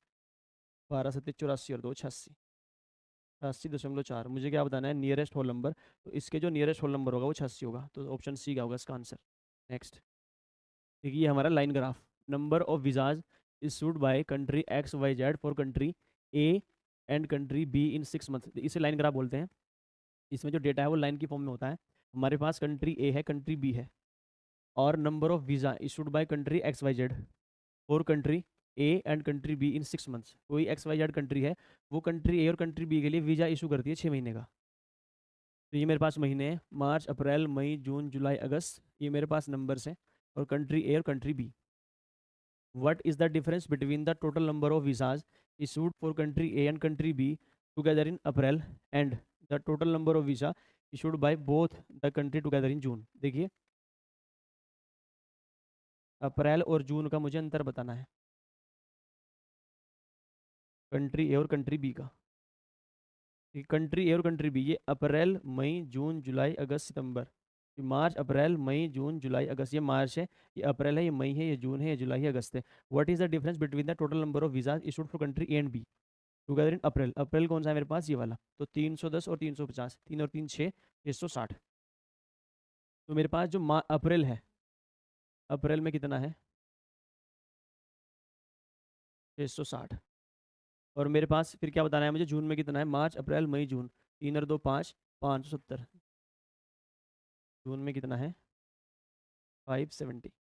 12 सत्ते 84 और 2 86, 86.4। मुझे क्या बताना है, नियरेस्ट होल नंबर। तो इसके जो नियरेस्ट होल नंबर होगा वो 86 होगा, तो ऑप्शन सी क्या होगा इसका आंसर। नेक्स्ट, देखिए ये हमारा line graph, number of visas issued by country X Y Z for country A and country B in 6 month, इसे लाइन ग्राफ बोलते हैं। इसमें जो डेटा है वो लाइन की फॉर्म में होता है। हमारे पास कंट्री ए है, कंट्री बी है, और number of visa issued by country X Y Z for country A and country B in 6 months. कोई एक्स वाई जेड कंट्री है, वो कंट्री ए और कंट्री बी के लिए वीज़ा इशू करती है 6 महीने का। तो ये मेरे पास महीने हैं, मार्च अप्रैल मई जून जुलाई अगस्त, ये मेरे पास नंबर्स हैं। और कंट्री ए और country B. What is the difference between the total number of visas issued for country A and country B together in April and the total number of visa issued by both the country together in June. देखिए, अप्रैल और जून का मुझे अंतर बताना है, country A और country B का। कंट्री ए और कंट्री बी, ये अप्रैल मई जून जुलाई अगस्त सितंबर, ये मार्च अप्रैल मई जून जुलाई अगस्त, ये मार्च है, ये अप्रैल है, ये मई है, ये जून है, ये जुलाई है, अगस्त है। What is the difference between the total number of visas issued for country A and B together in April. अप्रैल कौन सा है मेरे पास, ये वाला, तो 310 और 350, 3 और 3 6, 660। तो मेरे पास जो अप्रैल है, अप्रैल में कितना है, 660। और मेरे पास फिर क्या बताना है मुझे, जून में कितना है, मार्च अप्रैल मई जून, 3 और 2 5, 570। जून में कितना है, 570।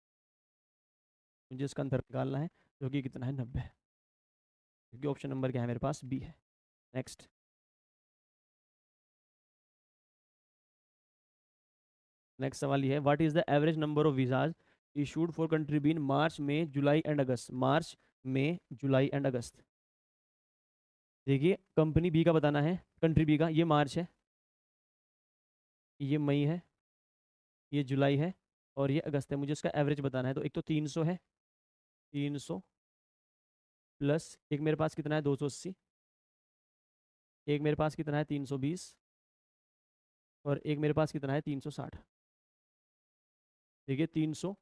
मुझे इसका अंतर निकालना है, जो कि कितना है, 90। क्योंकि ऑप्शन नंबर क्या है मेरे पास, बी है। नेक्स्ट, नेक्स्ट सवाल ये है, what is the average number of visas issued for country B in March में जुलाई एंड अगस्त। मार्च में जुलाई एंड अगस्त। देखिए, कंपनी बी का बताना है, कंट्री बी का, ये मार्च है, ये मई है, ये जुलाई है, और ये अगस्त है। मुझे इसका एवरेज बताना है, तो एक तो 300 है, 300 प्लस एक मेरे पास कितना है, 280, एक मेरे पास कितना है, 320, और एक मेरे पास कितना है, 360। देखिए, 300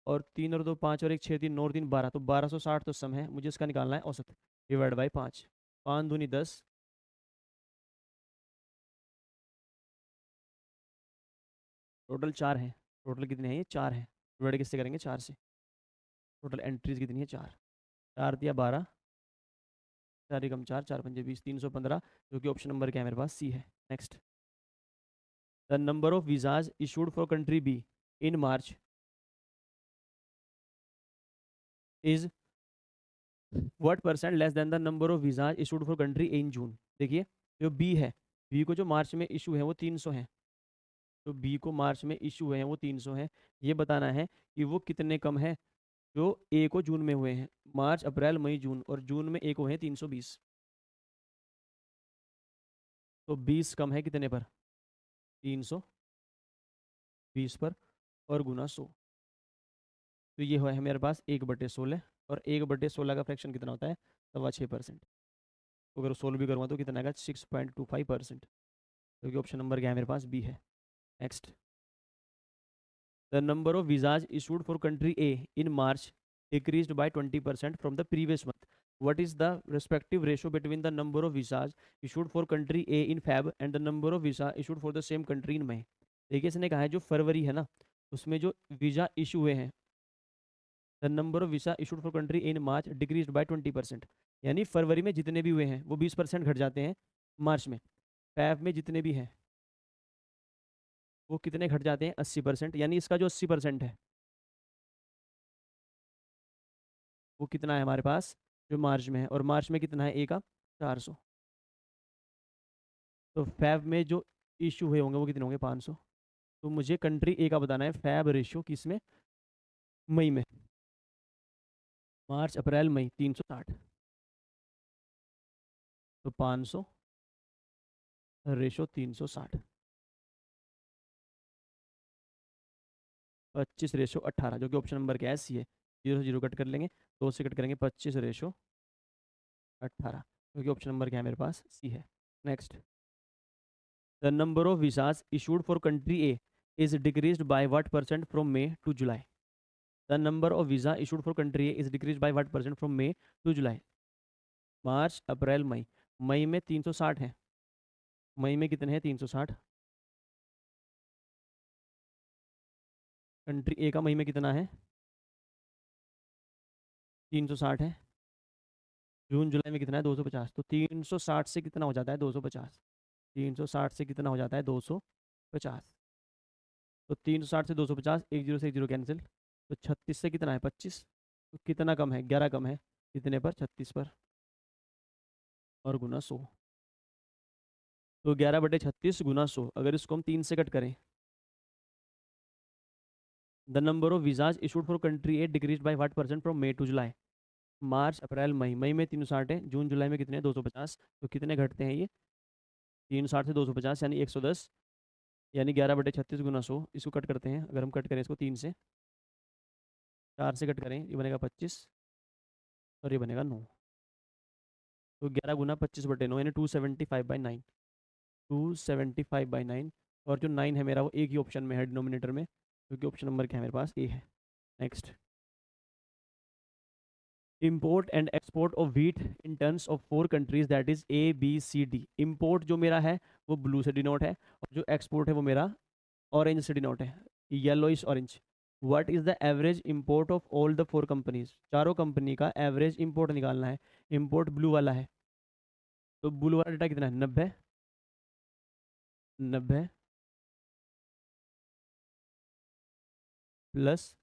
और 3 और 2 5 और 1 6 3 9 और 3 12, तो 1260 तो सम है, मुझे इसका निकालना है औसत, डिवाइड बाई 5, 5 दूनी 10, टोटल 4 है। टोटल कितने हैं, ये 4 है, डिवाइड किससे करेंगे, 4 से। टोटल एंट्रीज कितनी है, 4, 4 दिया 12, 4 एकम 4, 4 पंजे 20, 315, जो कि ऑप्शन नंबर क्या है मेरे पास, सी है। Next, the number of visas issued for country B in March is what percent less than the number of visas issued for country A in June. देखिए, जो बी है, बी को जो मार्च में इशू है वो 300 है, तो बी को मार्च में इशू हुए हैं वो 300 है। ये बताना है कि वो कितने कम है जो ए को जून में हुए हैं। मार्च अप्रैल मई जून, और जून में ए को हुए हैं 320, तो 20 कम है कितने पर, 320 पर, और गुना 100। तो ये हुआ है मेरे पास 1/16, और 1/16 का फ्रैक्शन कितना होता है, 6.25%। तो अगर 16 भी करूँगा तो कितना आएगा, 6.25%, क्योंकि ऑप्शन नंबर क्या है मेरे पास, बी है। Next, the number of visas issued for country A in March decreased by 20% from the previous month. What is the respective ratio between the number of visas issued for country A in Feb and the number of visa issued for the same country in May? देखिए, इसने कहा है जो फरवरी है ना, उसमें जो visa issue हुए हैं, the number of visa issued for country in March decrease by 20%। यानी फरवरी में जितने भी हुए हैं वो 20% घट जाते हैं मार्च में। फैब में जितने भी हैं वो कितने घट जाते हैं, 80%। यानी इसका जो 80% है वो कितना है हमारे पास, जो मार्च में है, और मार्च में कितना है, ए का 400। तो फैब में जो इशू हुए होंगे वो कितने होंगे, 500। तो मुझे कंट्री ए का बताना है फैब रेशियो किसमें, मई में। मार्च अप्रैल मई 360, तो 500 रेशो 360, 25/18, जो कि ऑप्शन नंबर क्या है, सी है। 0 से 0 कट कर लेंगे, 2 से कट करेंगे, 25/18, जो कि ऑप्शन नंबर क्या है मेरे पास, सी है। Next, the number of visas issued for country A is decreased by what percent from May to July. The number of visa issued for country A is decrease by what percent from May to July. मार्च अप्रैल मई, मई में 360 है, मई में कितने हैं, 360। Country ए का मई में कितना है, 360 है। जून जुलाई में कितना है, 250। तो 360 से कितना हो जाता है, 250। 360 से कितना हो जाता है, 250। तो 360 से 250, एक जीरो से एक जीरो कैंसिल, तो 36 से कितना है, 25। तो कितना कम है, 11 कम है, कितने पर, 36 पर, और गुना 100। तो 11/36 गुना 100, अगर इसको हम 3 से कट करें, the number of visas issued for country A decrease by what percent from May to July. मार्च अप्रैल मई, मई में 360 है, जून जुलाई में कितने हैं, 250। तो कितने घटते हैं ये, 360 से 250 यानी 110, यानी 11/36 गुना 100। इसको कट करते हैं, अगर हम कट करें इसको 3 से, 4 से कट करें, ये बनेगा 25 और ये बनेगा 9। तो 11 गुना 25/9 यानी 275/9, 275/9। और जो 9 है मेरा वो एक ही ऑप्शन में है डिनोमिनेटर में, क्योंकि ऑप्शन नंबर क्या है मेरे पास, ए है। Next, import and export of wheat in terms of 4 countries that is ABCD। Import जो मेरा है वो ब्लू से डिनोट है, और जो एक्सपोर्ट है वो मेरा ऑरेंज से डिनोट है, yellowish orange. What is the average import of all the 4 companies, चारों कंपनी का एवरेज इम्पोर्ट निकालना है। इम्पोर्ट ब्लू वाला है, तो ब्लू वाला डेटा कितना है, 90, 90 प्लस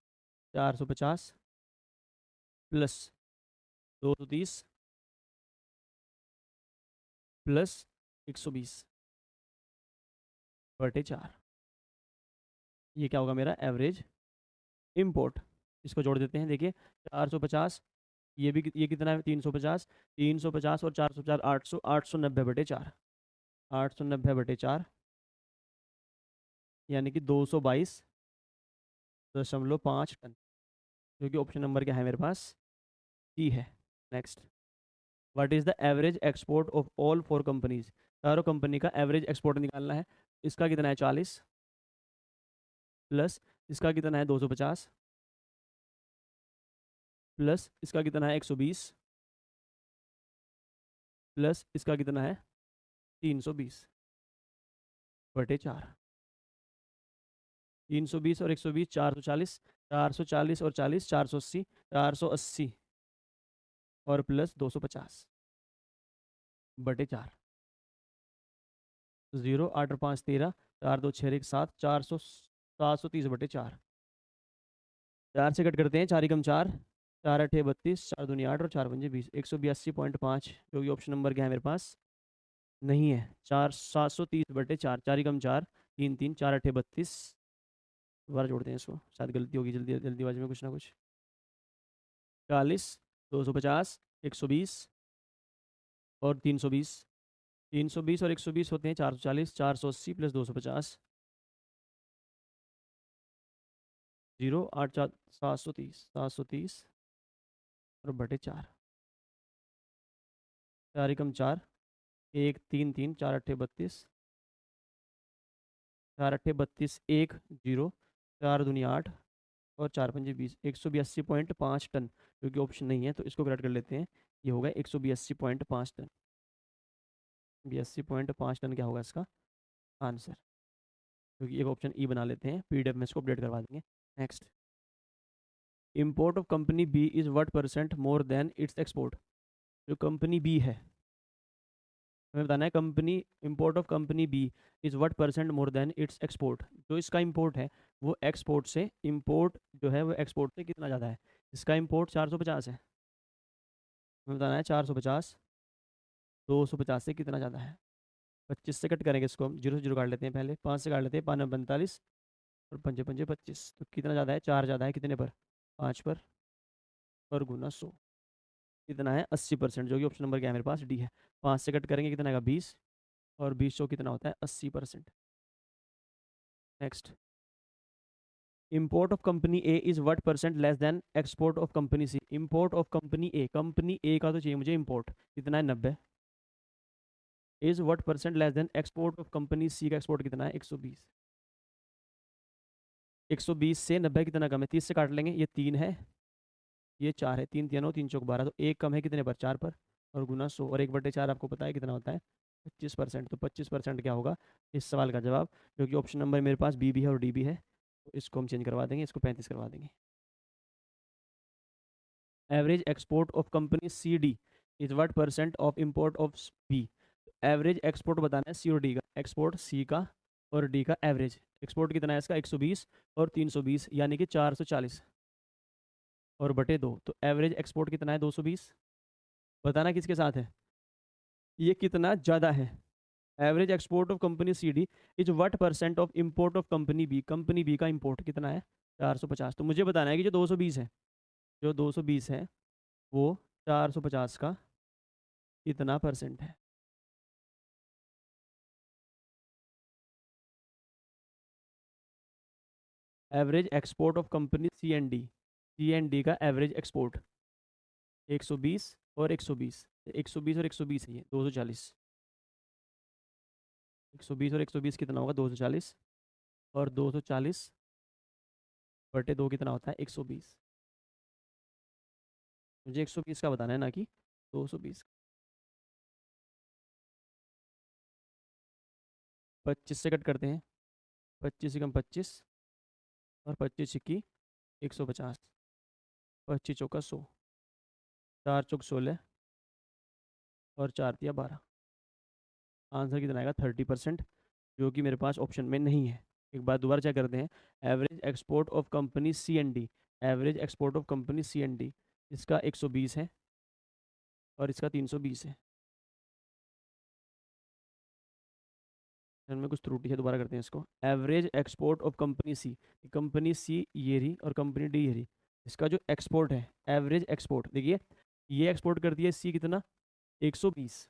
450 प्लस 230 प्लस 120/4। ये क्या होगा मेरा एवरेज इम्पोर्ट। इसको जोड़ देते हैं, देखिए 450, ये कितना है, 350, 350 और 450, 800, 890/4, 890/4 यानी कि 222.5 टन, जो कि ऑप्शन नंबर क्या है मेरे पास, सी है। Next, what is the average export of all 4 companies, चारों कंपनी का एवरेज एक्सपोर्ट निकालना है। इसका कितना है 40 प्लस इसका कितना है 250 प्लस इसका कितना है 120 प्लस इसका कितना है 320/4। 320 और 120, 440, 440 और 40, 480, 480 और प्लस 250/4। 0, 8 और 5 13, 4 2 6 1 7, 400, 730/4। 4 से कट करते हैं, 4 एकम 4, 4 अठे 32, 4 दूनी 8 और 4 पंजे 20, 182.5, जो कि ऑप्शन नंबर क्या है मेरे पास, नहीं है। 4 730/4, 4 एकम 4, 3 3, 4 अठे 32। दोबारा जोड़ते हैं इसको, शायद गलती होगी, जल्दी जल्दीबाजी में कुछ ना कुछ। 40, 250, 120 और 320, 320 और 120 होते हैं 440, 480 प्लस 250, 0 8 4 730, 730 और बटे 4, 4 एकम 4, 1 3 3, 4 अट्ठे 32, 4 अट्ठे 32, 1 0, 4 दूनी 8 और 4 पंजे 20, 182.5 टन, जो कि ऑप्शन नहीं है, तो इसको करेक्ट कर लेते हैं। ये होगा 182.5 टन। 82.5 टन क्या होगा इसका आंसर, क्योंकि एक ऑप्शन ई बना लेते हैं, PDF में इसको अपडेट करवा देंगे। Next, import of company B is what percent more than its export. जो कंपनी बी है, हमें बताना है company, import of company B is what percent more than its export. जो इसका इम्पोर्ट है वो एक्सपोर्ट से, इम्पोर्ट जो है वो एक्सपोर्ट से कितना ज़्यादा है। इसका इम्पोर्ट 450 है, हमें बताना है 450 250 से कितना ज़्यादा है। 25 से कट करेंगे इसको, हम 0 से 0 काट लेते हैं, पहले 5 से काट लेते हैं, 5 9 45 और पंजे पंजे 25। तो कितना ज़्यादा है, 4 ज़्यादा है, कितने पर, 5 पर, और गुना 100 कितना है 80%, जो कि ऑप्शन नंबर क्या है मेरे पास, डी है। 5 से कट करेंगे कितना आएगा 20, और 20 कितना होता है 80%। Next, import of company A is what percent less than export of company C. Import of company A का तो चाहिए मुझे इम्पोर्ट, कितना है 90, is what percent less than export of company C का एक्सपोर्ट कितना है 120। 120 से 90 कितना कम है, 30 से काट लेंगे, ये 3 है, ये 4 है, 3 3 3 चौक 12, तो एक कम है कितने पर, 4 पर, और गुना 100, और 1/4 आपको पता है कितना होता है 25%। तो 25% क्या होगा इस सवाल का जवाब, जो कि ऑप्शन नंबर मेरे पास बी भी है और डी भी है। तो इसको हम चेंज करवा देंगे, इसको 35 करवा देंगे। Average export of company C D is what percent of import of B. Average export बताना है सी और डी का, एक्सपोर्ट सी का और डी का एवरेज। एक्सपोर्ट कितना है इसका 120 और 320, यानी कि 440 और बटे 2, तो एवरेज एक्सपोर्ट कितना है 220। बताना किसके साथ है, ये कितना ज़्यादा है, average export of company C D is what percent of import of company B का इंपोर्ट कितना है? 450। तो मुझे बताना है कि जो 220 है, जो 220 है वो 450 का कितना परसेंट है? Average export of company C and D का एवरेज एक्सपोर्ट 120 और 120, 120 और 120 है, ये 240। 120 और 120 कितना होगा? 240। और 240 बटे 2 कितना होता है? 120। मुझे 120 का बताना है, ना कि 220। 25 से कट करते हैं, 25 कम 25 और 25 की 150, 25 चौका 100, 4 चौक 16 और 4 दिया 12। आंसर कितना आएगा? 30%, जो कि मेरे पास ऑप्शन में नहीं है। एक बार दोबारा चेक करते हैं। Average export of company C and D, average export of company C and D, इसका 120 है और इसका 320 है। में कुछ त्रुटि है, दोबारा करते हैं इसको। एवरेज एक्सपोर्ट ऑफ कंपनी सी ये रही और कंपनी डी ये रही। इसका जो एक्सपोर्ट है, एवरेज एक्सपोर्ट, देखिए ये एक्सपोर्ट करती है सी कितना? 120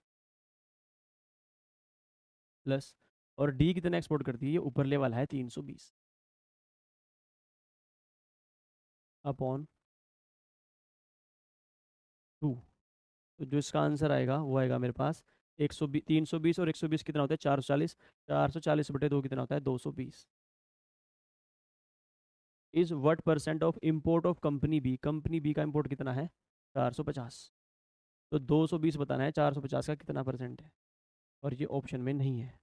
प्लस, और डी कितना एक्सपोर्ट करती है? ये ऊपर लेवल है 320 अपॉन 2। तो जो इसका आंसर आएगा वो आएगा मेरे पास 120, 320 और 120 कितना होता है? 440। 440 बटे 2 कितना होता है? 220। Is what percent of import of company B का इंपोर्ट कितना है? 450। तो 220 बताना है, 450 का कितना परसेंट है, और ये ऑप्शन में नहीं है।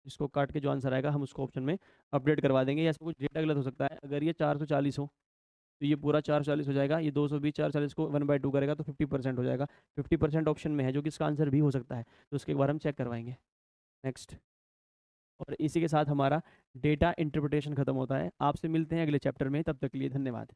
इसको काट के जो आंसर आएगा हम उसको ऑप्शन में अपडेट करवा देंगे, या इसमें कुछ डेटा गलत हो सकता है। अगर ये 440 हो तो ये पूरा 440 हो जाएगा, ये 220 440 को 1/2 करेगा तो 50% हो जाएगा। 50% ऑप्शन में है, जो कि इसका आंसर भी हो सकता है, तो उसके एक बार हम चेक करवाएंगे। नेक्स्ट। और इसी के साथ हमारा डेटा इंटरप्रिटेशन खत्म होता है। आपसे मिलते हैं अगले चैप्टर में, तब तक के लिए धन्यवाद।